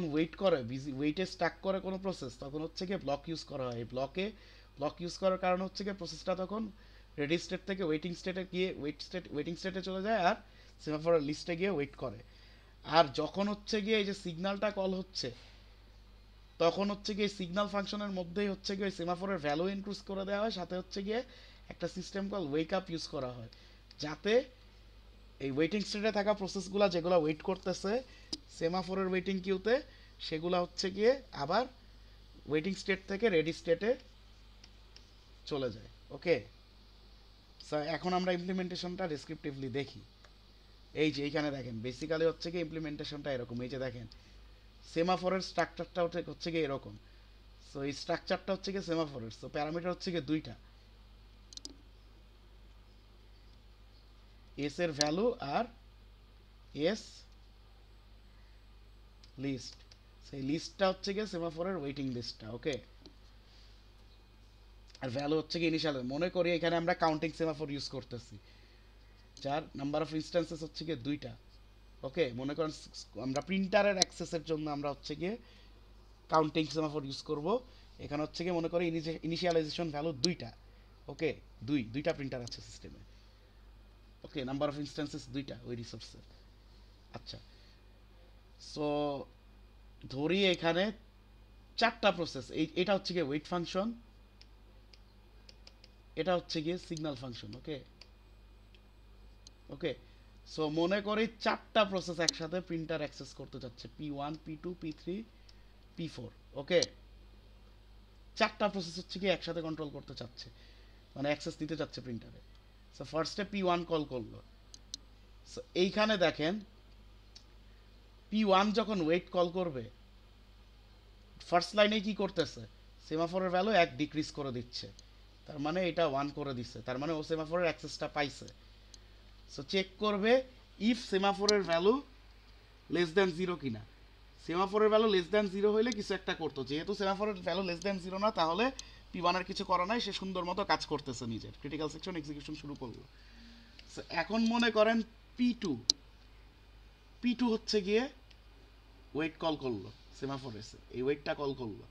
ওয়েটে স্টাক করে কোনো প্রসেস, তখন হচ্ছে গিয়ে ব্লক ইউজ করা হয়। ব্লক ইউজ করার কারণ হচ্ছে গিয়ে প্রসেসটা তখন রেডি স্টেট থেকে ওয়েটিং স্টেটে গিয়ে ওয়েটিং স্টেটে চলে যায় আর সেমাফোরের লিস্টে গিয়ে ওয়েট করে। আর যখন হচ্ছে গিয়ে এই যে সিগন্যালটা কল হচ্ছে, তখন হচ্ছে গিয়ে সিগন্যাল ফাংশনের মধ্যেই হচ্ছে গিয়ে সেমাফোরের ভ্যালু ইনক্রিজ করে দেওয়া হয়, সাথে হচ্ছে গিয়ে একটা system call wake up use করা হয়, যাতে এই ওয়েটিং স্টেটে থাকা প্রসেসগুলো যেগুলো ওয়েট করতেছে সেমাফোরের ওয়েটিং কিউতে, সেগুলো হচ্ছে গিয়ে আবার ওয়েটিং স্টেট থেকে রেডি স্টেটে চলে যায়। ওকে, সো এখন আমরা ইমপ্লিমেন্টেশনটা ডেসক্রিপটিভলি দেখি। এই যে এইখানে দেখেন বেসিক্যালি হচ্ছে গিয়ে ইমপ্লিমেন্টেশনটা এরকম। এই যে দেখেন সেমাফোরের স্ট্রাকচারটা হচ্ছে গিয়ে এরকম। সো এই স্ট্রাকচারটা হচ্ছে গিয়ে সেমাফোরের। সো প্যারামিটার হচ্ছে গিয়ে দুইটা, এস এর ভ্যালু আর এস লিস্ট। সেই লিস্টটা হচ্ছে গিয়ে সেমাফোরের ওয়েটিং লিস্টটা। ওকে, আর ভ্যালু হচ্ছে গিয়ে ইনিশিয়াল। মনে করি এখানে আমরা কাউন্টিং সেমাফোর ইউজ করতেছি, যার নাম্বার অফ ইনস্ট্যান্সেস হচ্ছে গিয়ে দুইটা। ওকে, মনে করেন আমরা প্রিন্টারের অ্যাক্সেসের জন্য আমরা হচ্ছে গিয়ে কাউন্টিং সেমাফোর ইউজ করব। এখানে হচ্ছে গিয়ে মনে করি ইনিশিয়ালাইজেশন ভ্যালু দুইটা। ওকে, দুইটা প্রিন্টার আছে সিস্টেমে। ওকে, নাম্বার অফ ইনস্ট্যান্সেস দুইটা ওই রিসোর্সের। আচ্ছা, সো ধরি এখানে চারটা প্রসেস। এটা হচ্ছে গিয়ে ওয়েট ফাংশন, এটা হচ্ছে গিয়ে সিগন্যাল ফাংশন। ওকে ওকে, সো মনে করি চারটা প্রসেস একসাথে প্রিন্টার অ্যাক্সেস করতে চাচ্ছে, P1 P2 P3 P4। ওকে, চারটা প্রসেস হচ্ছে কি একসাথে কন্ট্রোল করতে চাচ্ছে, অ্যাক্সেস দিতে চাচ্ছে প্রিন্টারে। সো ফার্স্টে P1 কল করলো। সো এইখানে দেখেন P1 যখন ওয়েট কল করবে, ফার্স্ট লাইনে কি করতেছে, সেমাফোরের ভ্যালু 1 ডিক্রিজ করে দিচ্ছে, তার মানে এটা 1 করে দিচ্ছে, তার মানে ও সেমাফোরের অ্যাক্সেসটা পাইছে। সো চেক করবে ইফ সেমাফোরের ভ্যালু লেস দ্যান 0 কিনা। সেমাফোরের ভ্যালু লেস দ্যান 0 হইলে কিছু একটা করতো, যেহেতু সেমাফোরের ভ্যালু লেস দ্যান 0 না, তাহলে P1 এর কিছু করা নাই, সে সুন্দর মতো কাজ করতেছে, নিজের ক্রিটিক্যাল সেকশন এক্সিকিউশন শুরু করলো। সো এখন মনে করেন P2 P2 হচ্ছে গিয়ে ওয়েট কল করলো সেমাফোর এসে, এই ওয়েটটা কল করলো,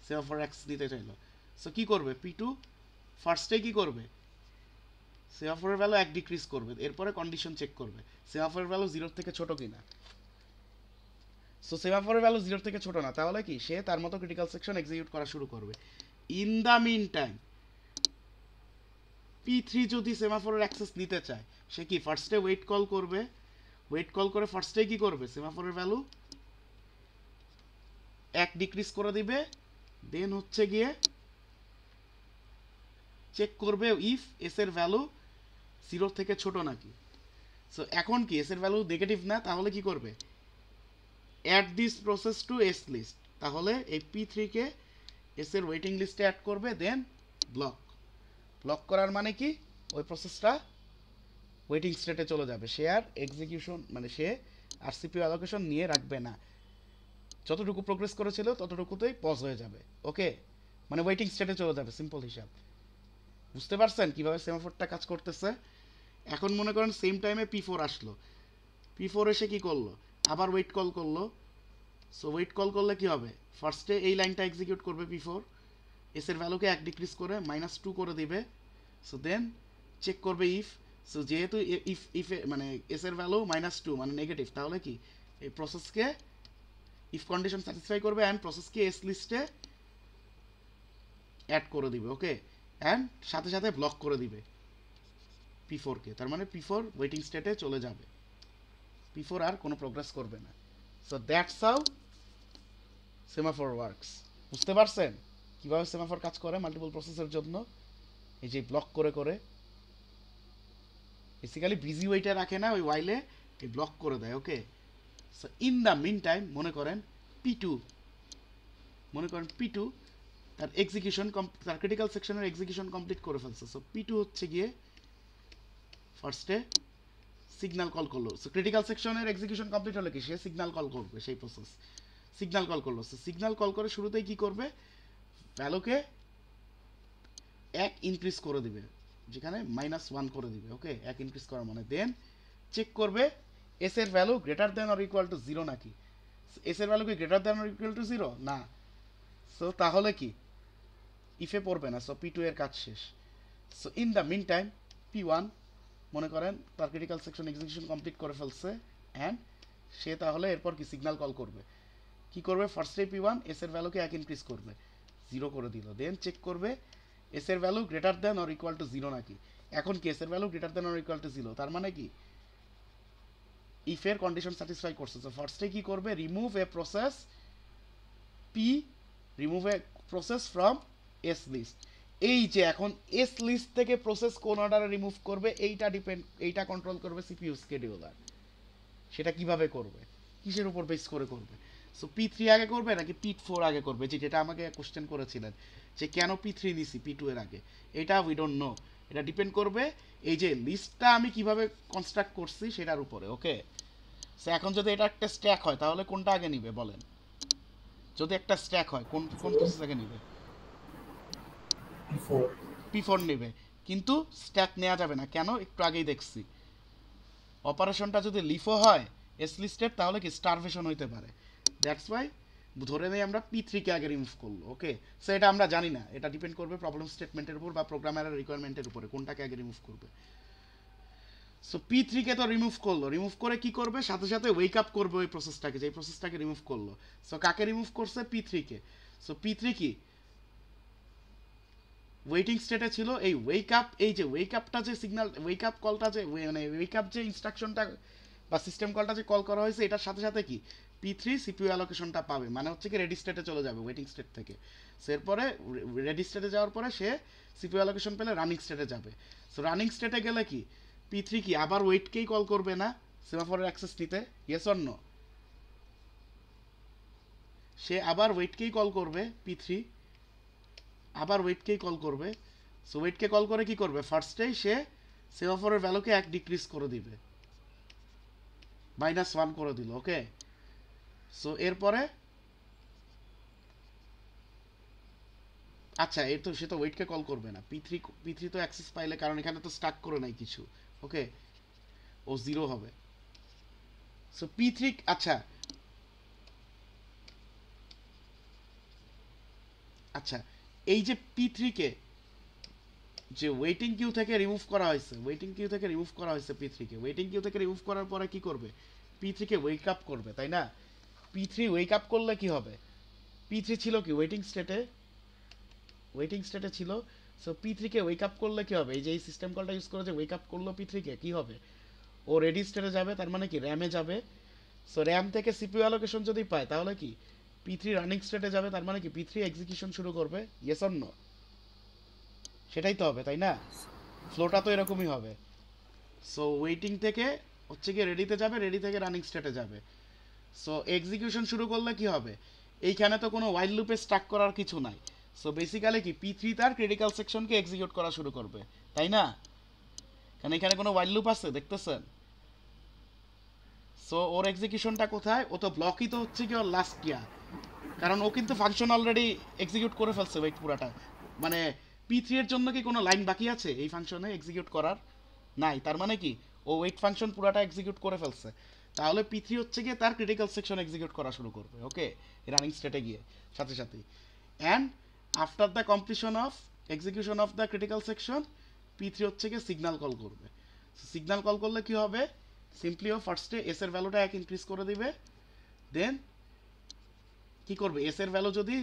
সেমাফোর এক্স নিতে চাইলো। সো কি করবে P2 ফার্স্টে কি করবে, সেমাফোরের ভ্যালু 1 ডিক্রিজ করবে, এরপরে কন্ডিশন চেক করবে সেমাফোরের ভ্যালু 0 থেকে ছোট কিনা। সো সেমাফোরের ভ্যালু 0 থেকে ছোট না, তাহলে কি সে তার মতো ক্রিটিক্যাল সেকশন এক্সিকিউট করা শুরু করবে। In the mean time P3 যদি সেমাফোরের অ্যাক্সেস নিতে চায়, সে কি ফার্স্টে ওয়েট কল করবে, ওয়েট কল করে ফার্স্টে কি করবে সেমাফোরের ভ্যালু 1 ডিক্রিজ করে দিবে, দেন হচ্ছে গিয়ে চেক করবে ইফ এস এর ভ্যালু 0 থেকে ছোট নাকি। সো এখন কি এস এর ভ্যালু নেগেটিভ না, তাহলে কি করবে add this process to S list, তাহলে এই P3 কে এস এর ওয়েটিং লিস্টে অ্যাড করবে, দেন ব্লক। ব্লক করার মানে কি ওই প্রসেসটা ওয়েটিং স্টেটে চলে যাবে, সে আর এক্সিকিউশন মানে সে আর সিপিইউ অ্যালোকেশন নিয়ে রাখবে না, যতটুকু প্রোগ্রেস করেছিল ততটুকুতেই পজ হয়ে যাবে। ওকে, মানে ওয়েটিং স্টেটে চলে যাবে, সিম্পল হিসাব। বুঝতে পারছেন কিভাবে সেমাফোরটা কাজ করতেছে? এখন মনে করেন সেম টাইমে P4 আসলো, P4 এসে কি করলো, আবার ওয়েট কল করলো। সো ওয়েট কল করলে কি হবে, ফার্স্টে এই লাইনটা এক্সিকিউট করবে P4, এস এর ভ্যালুকে 1 ডিক্রিজ করে -2 করে দিবে। সো দেন চেক করবে ইফ, সো যেহেতু ইফ মানে এস এর ভ্যালু -2 মানে নেগেটিভ, তাহলে কি এই প্রসেসকে ইফ কন্ডিশন স্যাটিসফাই করবে অ্যান্ড প্রসেসকে এস লিস্টে অ্যাড করে দিবে। ওকে, অ্যান্ড সাথে সাথে ব্লক করে দিবে P4 কে, তার মানে P4 ওয়েটিং স্টেটে চলে যাবে, P4 আর কোনো প্রোগ্রেস করবে না। So that's how semaphore works. বুঝতে পারছেন কিভাবে সেমাফোর কাজ করে মাল্টিপল প্রসেসের জন্য? এই যে ব্লক করে করে বেসিক্যালি বিজি ওয়েটে রাখে না, ওই ওয়াইলে এই ব্লক করে দেয়। Okay, so in the meantime মনে করেন P2 তার এক্সিকিউশন তার ক্রিটিক্যাল সেকশনের এক্সিকিউশন কমপ্লিট করে ফেলছে। সো P2 হচ্ছে গিয়ে ফার্স্টে সিগন্যাল কল করলো। সো ক্রিটিক্যাল সেকশনের এক্সিকিউশন কমপ্লিট হলে কি সে সিগন্যাল কল করবে, সেই প্রসেস সিগন্যাল কল করলো। সো সিগন্যাল কল করে শুরুতেই কি করবে, ভ্যালুকে 1 ইনক্রিজ করে দিবে, যেখানে -1 করে দিবে। ওকে, 1 ইনক্রিজ করার মানে দেন চেক করবে এস এর value greater than or equal to 0 নাকি। এস এর ভ্যালু কি greater than or equal to 0 না, সো তাহলে কি ইফে পড়বে না। সো P2 এর কাজ শেষ। So in the meantime P1 মনে করেন তার ক্রিটিক্যাল সেকশন এক্সিকিউশন কমপ্লিট করে ফেলছে, অ্যান্ড সে তাহলে এরপর কি সিগন্যাল কল করবে, কি করবে ফার্স্টে P1 এস এর ভ্যালুকে 1 ইনক্রিজ করবে, 0 করে দিল, দেন চেক করবে এস এর value greater than or equal to 0 নাকি। এখন কি এস এর value greater than or equal to 0, তার মানে কি ইফের কন্ডিশন স্যাটিসফাই করছে। সো ফার্স্টে কি করবে, remove a process from S list. এই যে এখন এস লিস্ট থেকে প্রসেস কোন অর্ডারে রিমুভ করবে এইটা কন্ট্রোল করবে সিপিইউ শিডিউলার। সেটা কিভাবে করবে, কিসের উপর বেস করে করবে? সো P3 আগে করবে নাকি P4 আগে করবে, যেটা আমাকে কোশ্চেন করেছিলেন যে কেন P3 নিছি P2 এর আগে, এটা উই ডোন্ট নো। এটা ডিপেন্ড করবে এই যে লিস্টটা আমি কিভাবে কনস্ট্রাক্ট করছি সেটার উপরে। ওকে, সো এখন যদি এটা একটা স্ট্যাক হয় তাহলে কোনটা আগে নিবে বলেন? যদি একটা স্ট্যাক হয় কোন প্রসেস আগে নিবে? P4 নেবে, কিন্তু স্ট্যাক নেওয়া যাবে না কেন, একটু আগেই দেখছি অপারেশনটা যদি লিফো হয় এস লিস্টেড তাহলে কি স্টারভেশন হইতে পারে। দ্যাটস ওয়াই ধরে নেই আমরা P3 কে আগে রিমুভ করলো। ওকে, সো এটা আমরা জানি না, এটা ডিপেন্ড করবে প্রবলেম স্টেটমেন্টের উপর বা প্রোগ্রামারের রিকোয়ারমেন্টের উপরে কোনটাকে আগে রিমুভ করবে। সো P3 কে তো রিমুভ করলো, রিমুভ করে কি করবে, সাথে সাথে ওয়েক আপ করবে ওই প্রসেসটাকে, যে প্রসেসটাকে রিমুভ করলো। সো কাকে রিমুভ করছে, P3 কে। সো P3 কি ওয়েটিং স্টেটে ছিল, এই ওয়েক আপটা যে সিগন্যাল ওয়েক আপ কলটা যে মানে ওয়েক আপ যে ইনস্ট্রাকশনটা বা সিস্টেম কলটা যে কল করা হয়েছে, এটার সাথে সাথে কি P3 সিপিইউ অ্যালোকেশনটা পাবে, মানে হচ্ছে কি রেডি স্টেটে চলে যাবে ওয়েটিং স্টেট থেকে। সো এরপরে রেডি স্টেটে যাওয়ার পরে সে সিপিইউ অ্যালোকেশন পেলে রানিং স্টেটে যাবে। সো রানিং স্টেটে গেলে কি P3 কি আবার ওয়েটকেই কল করবে না সেমাফোরের অ্যাক্সেস নিতে, ইয়েস অর নো? সে আবার ওয়েটকেই কল করবে, P3 আবার ওয়েটকেই কল করবে। সো ওয়েটকে কল করে কি করবে, ফার্স্টেই সে সেমাফোরের ভ্যালুকে 1 ডিক্রিজ করে দিবে, -1 করে দিল। ওকে, সো এরপরে আচ্ছা এই তো সে তো ওয়েটকে কল করবে না, P3 তো অ্যাক্সেস পাইলে, কারণ এখানে তো স্টাক করে নাই কিছু। ওকে, ও 0 হবে। সো P3 আচ্ছা আচ্ছা এই যে P3 কে যে ওয়েটিং কিউ থেকে রিমুভ করা হয়েছে P3 কে ওয়েটিং কিউ থেকে রিমুভ করার পরে কি করবে P3 কে ওয়েক আপ করবে, তাই না? P3 ওয়েক আপ করলে কি হবে? P3 ছিল কি ওয়েটিং স্টেটে ছিল। সো P3 কে ওয়েক আপ করলে কি হবে? এই যে এই সিস্টেম কলটা ইউজ করে যে ওয়েক আপ করলো P3 কে, কি হবে? ও রেডি স্টেটে যাবে, তার মানে কি র্যামে যাবে। সো র্যাম থেকে সিপিইউ অ্যালোকেশন যদি পায় তাহলে কি P3 রানিং স্টেটে যাবে, তার মানে কি P3 এক্সিকিউশন শুরু করবে। Yes or no? সেটাই তো হবে, তাই না? ফ্লোটা তো এরকমই হবে। সো ওয়েটিং থেকে হচ্ছে কি রেডিতে যাবে, রেডি থেকে রানিং স্টেটে যাবে। সো এক্সিকিউশন শুরু করলে কি হবে? এইখানে তো কোনো ওয়াইল লুপে স্টাক করার কিছু নাই। সো বেসিক্যালি কি P3 তার ক্রিটিক্যাল সেকশনকে এক্সিকিউট করা শুরু করবে, তাই না? কারণ এখানে কোনো ওয়াইল লুপ আছে দেখতেছেন। সো ওর এক্সিকিউশনটা কোথায়? ও তো ব্লকই তো হচ্ছে কি ওর লাস্ট ইয়ার, কারণ ও কিন্তু ফাংশন অলরেডি এক্সিকিউট করে ফেলছে ওয়েট পুরাটা। মানে P3 এর জন্য কি কোনো লাইন বাকি আছে এই ফাংশনে এক্সিকিউট করার? নাই। তার মানে কি ও ওয়েট ফাংশন পুরাটা এক্সিকিউট করে ফেলছে। তাহলে P3 হচ্ছে গিয়ে তার ক্রিটিক্যাল সেকশন এক্সিকিউট করা শুরু করবে, ওকে, রানিং স্টেটে গিয়ে সাথে সাথেই। And after the completion of execution of the critical section P3 হচ্ছে গিয়ে সিগন্যাল কল করবে। সিগন্যাল কল করলে কি হবে? সিম্পলি ও ফার্স্টে এস এর ভ্যালুটা 1 ইনক্রিজ করে দিবে। দেন কি করবে? এস এর ভ্যালু যদি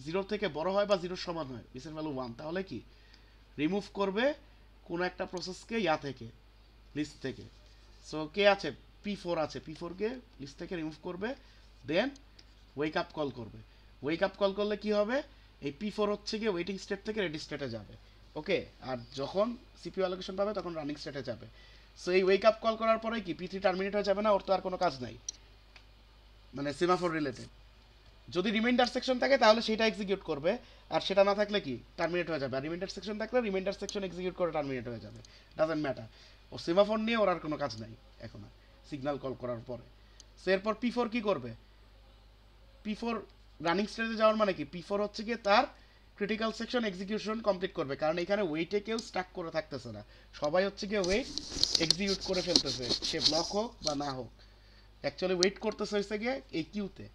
0 থেকে বড় হয় বা 0 সমান হয়, এস এর ভ্যালু 1, তাহলে কি রিমুভ করবে কোনো একটা প্রসেসকে থেকে লিস্ট থেকে। সো কে আছে? P4 আছে, P4 কে লিস্ট থেকে রিমুভ করবে। দেন ওয়েক আপ কল করবে। ওয়েক আপ কল করলে কি হবে? এই P4 হচ্ছে গিয়ে ওয়েটিং স্টেট থেকে রেডি স্টেটে যাবে, ওকে। আর যখন সিপিইউ অ্যালোকেশন পাবে তখন রানিং স্টেটে যাবে। সো এই ওয়েক আপ কল করার পরে কি P3 টার্মিনেট হয়ে যাবে না? ওর তো আর কোনো কাজ নাই, মানে সেমাফোর রিলেটেড। যদি রিমাইন্ডার সেকশন থাকে তাহলে সেটা এক্সিকিউট করবে, আর সেটা না থাকলে কি টার্মিনেট হয়ে যাবে। আর রিমাইন্ডার সেকশন থাকলে রিমাইন্ডার সেকশন এক্সিকিউট করে টার্মিনেট হয়ে যাবে, ডাজন্ট ম্যাটার। ও সেমাফোর নিয়ে ওর আর কোনো কাজ নাই এখন আর সিগন্যাল কল করার পরে। সো এরপর P4 কি করবে? P4 রানিং স্টেজে যাওয়ার মানে কি P4 হচ্ছে গিয়ে তার ক্রিটিক্যাল সেকশন এক্সিকিউশন কমপ্লিট করবে, কারণ এখানে ওয়েটে কেউ স্টাক করে থাকতেছে না, সবাই হচ্ছে গিয়ে ওয়েট এক্সিকিউট করে ফেলতেছে, সে ব্লক হোক বা না হোক। অ্যাকচুয়ালি ওয়েট করতেছে হয়েছে গিয়ে এই কিউতে,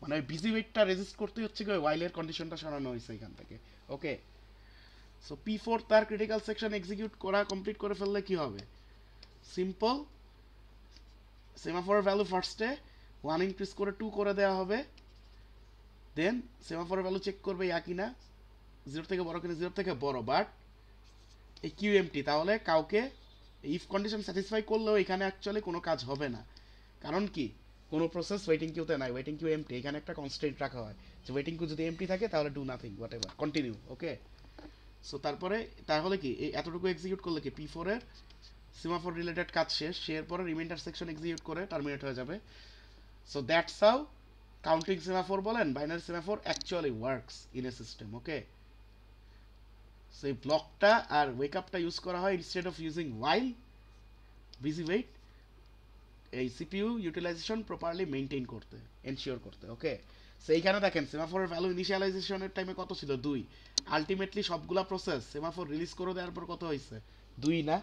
মানে ওই বিজি ওয়েটটা রেজিস্ট করতে হচ্ছে কি ওই ওয়াইলের কন্ডিশনটা সরানো হয়েছে এখান থেকে, ওকে। সো P4 তার ক্রিটিক্যাল সেকশন এক্সিকিউট করা কমপ্লিট করে ফেললে কি হবে? সিম্পল, সেমাফোরের ভ্যালু ফার্স্টে 1 ইনক্রিজ করে 2 করে দেওয়া হবে। দেন সেমাফোরের ভ্যালু চেক করবে একই না, 0 থেকে বড় কিনা, 0 থেকে বড়, বাট এই কিউ এমটি, তাহলে কাউকে ইফ কন্ডিশন স্যাটিসফাই করলেও এখানে অ্যাকচুয়ালি কোনো কাজ হবে না। কারণ কি কোনো প্রসেস ওয়েটিং কিউতে নাই, ওয়েটিং কিউ এমটি। এখানে একটা কনস্ট্রেন্ট রাখা হয় যে ওয়েটিং কিউ যদি এমটি থাকে তাহলে do nothing, what ever, continue, okay. So তাহলে কি এই এতটুকু এক্সিকিউট করলে কি P4 এর সেমাফোর রিলেটেড কাজ শেষ। সে এরপরে রিমাইন্ডার সেকশন এক্সিকিউট করে টার্মিনেট হয়ে যাবে। So that's how counting semaphore বলেন binary semaphore actually works in a system, okay. So এই ব্লকটা আর ওয়েক আপটা ইউজ করা হয় instead of using while busy wait, এই সিপিইউ ইউটিলাইজেশন প্রপারলি মেইনটেইন করতে, এনশিওর করতে, ওকে। সো এইখানে দেখেন সেমাফোরের ভ্যালু ইনিশিয়ালাইজেশনের টাইমে কত ছিল? 2। আলটিমেটলি সবগুলা প্রসেস সেমাফোর রিলিজ করে দেওয়ার পর কত হয়েছে? 2 না?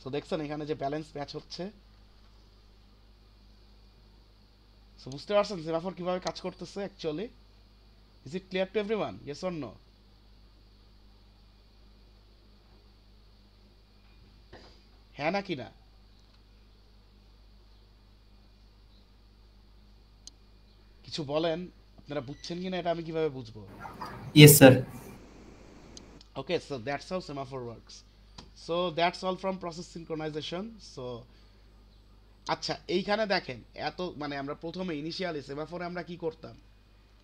সো দেখছেন এখানে যে ব্যালেন্স ম্যাচ হচ্ছে। সো বুঝতে পারছেন সেমাফোর কিভাবে কাজ করতেছে actually? Is it clear to everyone? Yes or no? হ্যাঁ নাকি না? কিছু বলেন, আপনারা বুঝছেন কিনা এটা আমি কিভাবে বুঝবো? Yes, sir. Okay, so that's how semaphore works. So that's all from process synchronization. So আচ্ছা এইখানে দেখেন এত মানে আমরা প্রথমে ইনিশিয়ালি সেমাফোরে আমরা কি করতাম?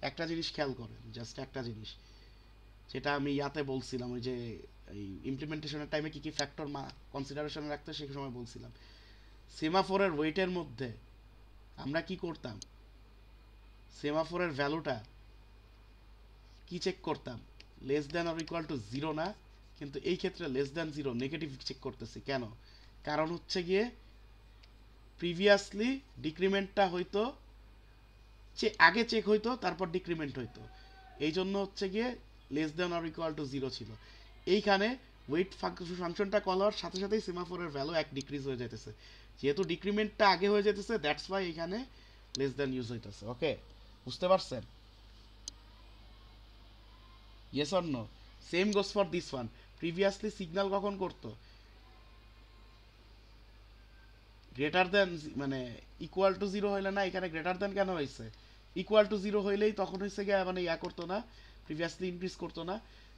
একটা জিনিস খেয়াল করেন, জাস্ট একটা জিনিস, যেটা আমি বলছিলাম ওই যে এই ইমপ্লিমেন্টেশনের টাইমে কি কি ফ্যাক্টর কনসিডারেশনে রাখতে সেই সময় বলছিলাম। সেমাফোরের ওয়েটের মধ্যে আমরা কি করতাম? সেমাফোরের ভ্যালুটা কি চেক করতাম? Less than or equal to 0 না, কিন্তু এই ক্ষেত্রে লেস দ্যান 0 নেগেটিভ চেক করতেছি কেন? কারণ হচ্ছে গিয়ে প্রিভিয়াসলি ডিক্রিমেন্টটা হয়তো আগে চেক হইতো তারপর ডিক্রিমেন্ট হইতো, এই জন্য হচ্ছে গিয়ে less than or equal to 0 ছিল। এইখানে ওয়েট ফাংশনটা কল হওয়ার সাথে সাথেই সেমাফোরের ভ্যালু 1 ডিক্রিজ হয়ে যাইতেছে। যেহেতু ডিক্রিমেন্টটা আগে হয়ে যেতেছে, দ্যাটস ওয়াই এখানে লেস দ্যান ইউজ হইতেছে। ওকে, বুঝতে পারছেন? Yes or no? Same goes for this one. Previously signal কখন করতো? গ্রেটার দেন মানে ইকুয়াল টু জিরো হইলে না, এখানে গ্রেটার দেন কেন হয়েছে? ইকুয়াল টু জিরো হইলেই তখন হয়েছে গিয়ে মানে ইয়া করতো না, প্রিভিয়াসলি ইনক্রিজ করতো না।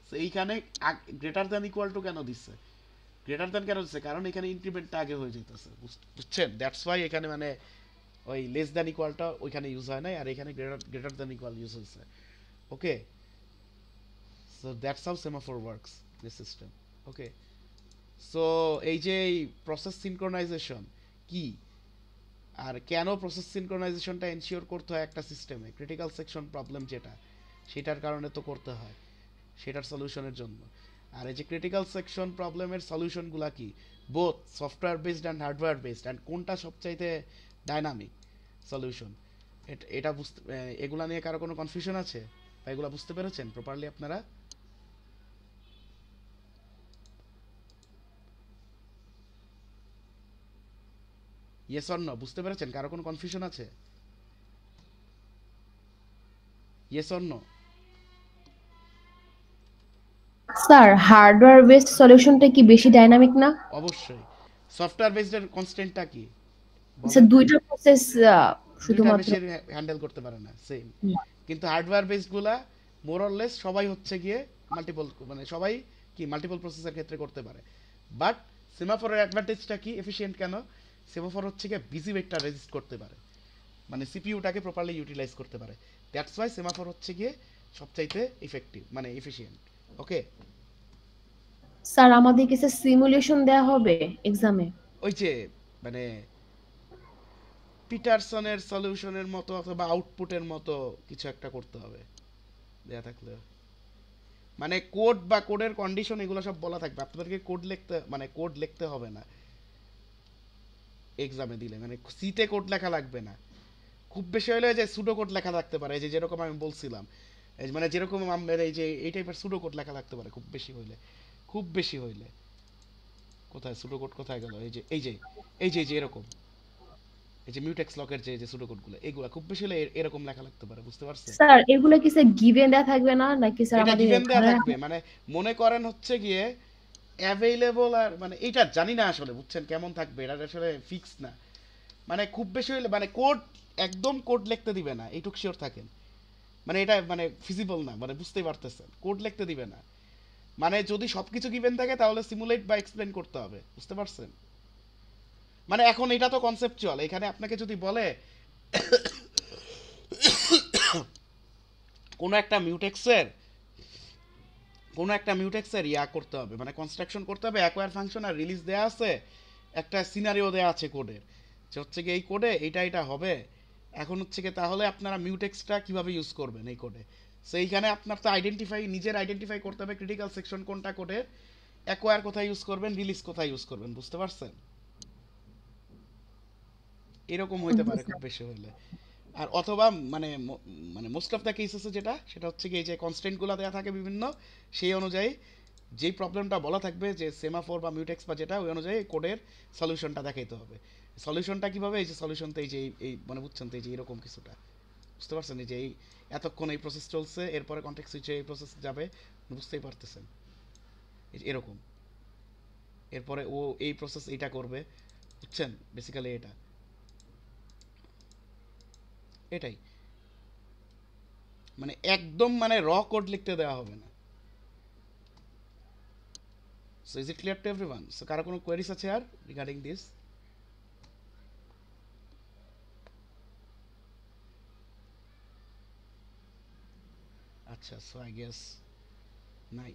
তো এইখানে গ্রেটার দেন ইকুয়াল টু কেন দিচ্ছে? গ্রেটার দেন কেন দিচ্ছে? কারণ এখানে ইনক্রিমেন্টটা আগে হয়ে যেতেছে, বুঝছেন? দ্যাটস ওয়াই এখানে মানে ওই লেস দ্যান ইকুয়ালটা ওইখানে ইউজ হয় নাই, আর এখানে গ্রেটার দেন ইকুয়াল ইউজ হয়েছে। Okay, so that's how semaphore works this system. Okay, so এই যে প্রসেস সিনক্রোনাইজেশন কি, আর কেন প্রসেস সিনক্রোনাইজেশনটা এনশিওর করতে হয় একটা সিস্টেমে, ক্রিটিক্যাল সেকশন প্রবলেম যেটা, সেটার কারণে তো করতে হয়, সেটার সলিউশনের জন্য। আর এই যে ক্রিটিক্যাল সেকশন প্রবলেমের সলিউশনগুলো কি, both software based and hardware based, and কোনটা সবচাইতে ডাইনামিক সলিউশন, এটা বুঝতে, এগুলা নিয়ে কারো কোনো কনফিউশন আছে বা এগুলা বুঝতে পেরেছেন প্রপারলি আপনারা? Yes or no? বুঝতে পেরেছেন? কারো কোনো কনফিউশন আছে? Yes or no? Sir hardware based সলিউশনটা কি বেশি ডাইনামিক না? অবশ্যই। সফটওয়্যার বেসড এর কনস্ট্যান্টটা কি স্যার বলেন? দুইটা প্রসেস দুইটা শুধুমাত্র বেশি হ্যান্ডেল করতে পারে না, সেম। কিন্তু হার্ডওয়্যার বেসড গুলা মোর অর লেস সবাই হচ্ছে গিয়ে মাল্টিপল, মানে সবাই কি মাল্টিপল প্রসেসের ক্ষেত্রে করতে পারে। বাট সেমাফোরের অ্যাডভান্টেজটা কি, এফিশিয়েন্ট কেন? সেমাফোর হচ্ছে গিয়ে বিজি ওয়েটটা রেজিস্ট করতে পারে, মানে সিপিইউটাকে প্রপারলি ইউটিলাইজ করতে পারে। দ্যাটস ওয়াই সেমাফোর হচ্ছে গিয়ে সবচাইতে ইফেক্টিভ, মানে এফিশিয়েন্ট। ওকে, স্যার আমাদের কিছু সিমুলেশন দেয়া হবে এক্সামে? ওই যে মানে পিটারসনের সলিউশনের মতো অথবা আউটপুটের মতো কিছু একটা করতে হবে দেয়া থাকলে, মানে কোড বা কোডের কন্ডিশন এগুলো সব বলা থাকবে, আপনাদেরকে কোড লিখতে, মানে কোড লিখতে হবে না এক্সামে দিলে, মানে সিতে কোড লেখা লাগবে না। খুব বেশি হলে যে সুডো কোড লেখা থাকতে পারে, এই যে যেরকম আমি বলছিলাম, এই মানে যেরকম আমার এই যে এই টাইপের সুডো কোড লেখা থাকতে পারে খুব বেশি হইলে। খুব বেশি হইলে কোথায় সুডো কোড কোথায় গেল? এই যে এই যে এই যে এই যে এরকম, এই যে মিউটেক্স লকের যে যে সুডো কোডগুলো, এগুলো খুব বেশি হলে এরকম লেখা লাগতে পারে, বুঝতে পারছেন? স্যার এগুলা কি স্যার গিভেন দেয়া থাকবে না, নাকি স্যার এটা আমাদের গিভেন দেয়া ঘরে থাকবে, মানে মনে করেন হচ্ছে গিয়ে অ্যাভেইলেবল, আর মানে এটা জানি না আসলে, বুঝছেন কেমন থাকবে, এটা আসলে ফিক্স না। মানে খুব বেশি হইলে মানে কোড, একদম কোড লিখতে দিবে না, এইটুক শিওর থাকেন। মানে এটা মানে ফিজিবল না, মানে বুঝতেই পারতেছেন, কোড লিখতে দিবে না। মানে যদি সবকিছু গিভেন থাকে তাহলে সিমুলেট বা এক্সপ্লেন করতে হবে, বুঝতে পারছেন? মানে এখন এটা তো কনসেপচুয়াল, এখানে আপনাকে যদি বলে কোনো একটা মিউটেক্সের ইয়া করতে হবে, মানে কনস্ট্রাকশন করতে হবে, অ্যাকোয়ার ফাংশন আর রিলিজ দেয়া আছে, একটা সিনারিও দেয়া আছে কোডের, যে হচ্ছে কি এই কোডে এইটা এটা হবে। এখন হচ্ছে কি তাহলে আপনারা মিউটেক্সটা কিভাবে ইউজ করবেন এই কোডে? সো এইখানে আপনার তো নিজের আইডেন্টিফাই করতে হবে ক্রিটিক্যাল সেকশন কোনটা কোডের, অ্যাকোয়ার কোথায় ইউজ করবেন, রিলিজ কোথায় ইউজ করবেন, বুঝতে পারছেন? এরকম হইতে পারে খুব বেশি হলে। আর অথবা মানে মানে মোস্ট অফ দ্য কেসেসে যেটা, সেটা হচ্ছে কি এই যে কনস্ট্যান্টগুলো দেওয়া থাকে বিভিন্ন, সেই অনুযায়ী যেই প্রবলেমটা বলা থাকবে যে সেমাফোর বা মিউটেক্স বা যেটা, ওই অনুযায়ী কোডের সলিউশনটা দেখাইতে হবে। সলিউশনটা কিভাবে, এই যে সলিউশনটা এই যে এই মানে বুঝছেন তো, এই যে এরকম কিছুটা, বুঝতে পারছেন? এই যে এই এতক্ষণ এই প্রসেস চলছে, এরপরে কন্টেক্সট সুইচে এই প্রসেস যাবে, বুঝতেই পারতেছেন? এই যে এরকম, এরপরে ও এই প্রসেস এইটা করবে, বুঝছেন? বেসিক্যালি এটা এটাই, মানে একদম মানে র কোড লিখতে দেওয়া হবে না। So is it clear to everyone? So কারো কোনো কোয়েরিজ আছে আর রিগার্ডিং দিস? আচ্ছা, সো আই গেস নাই।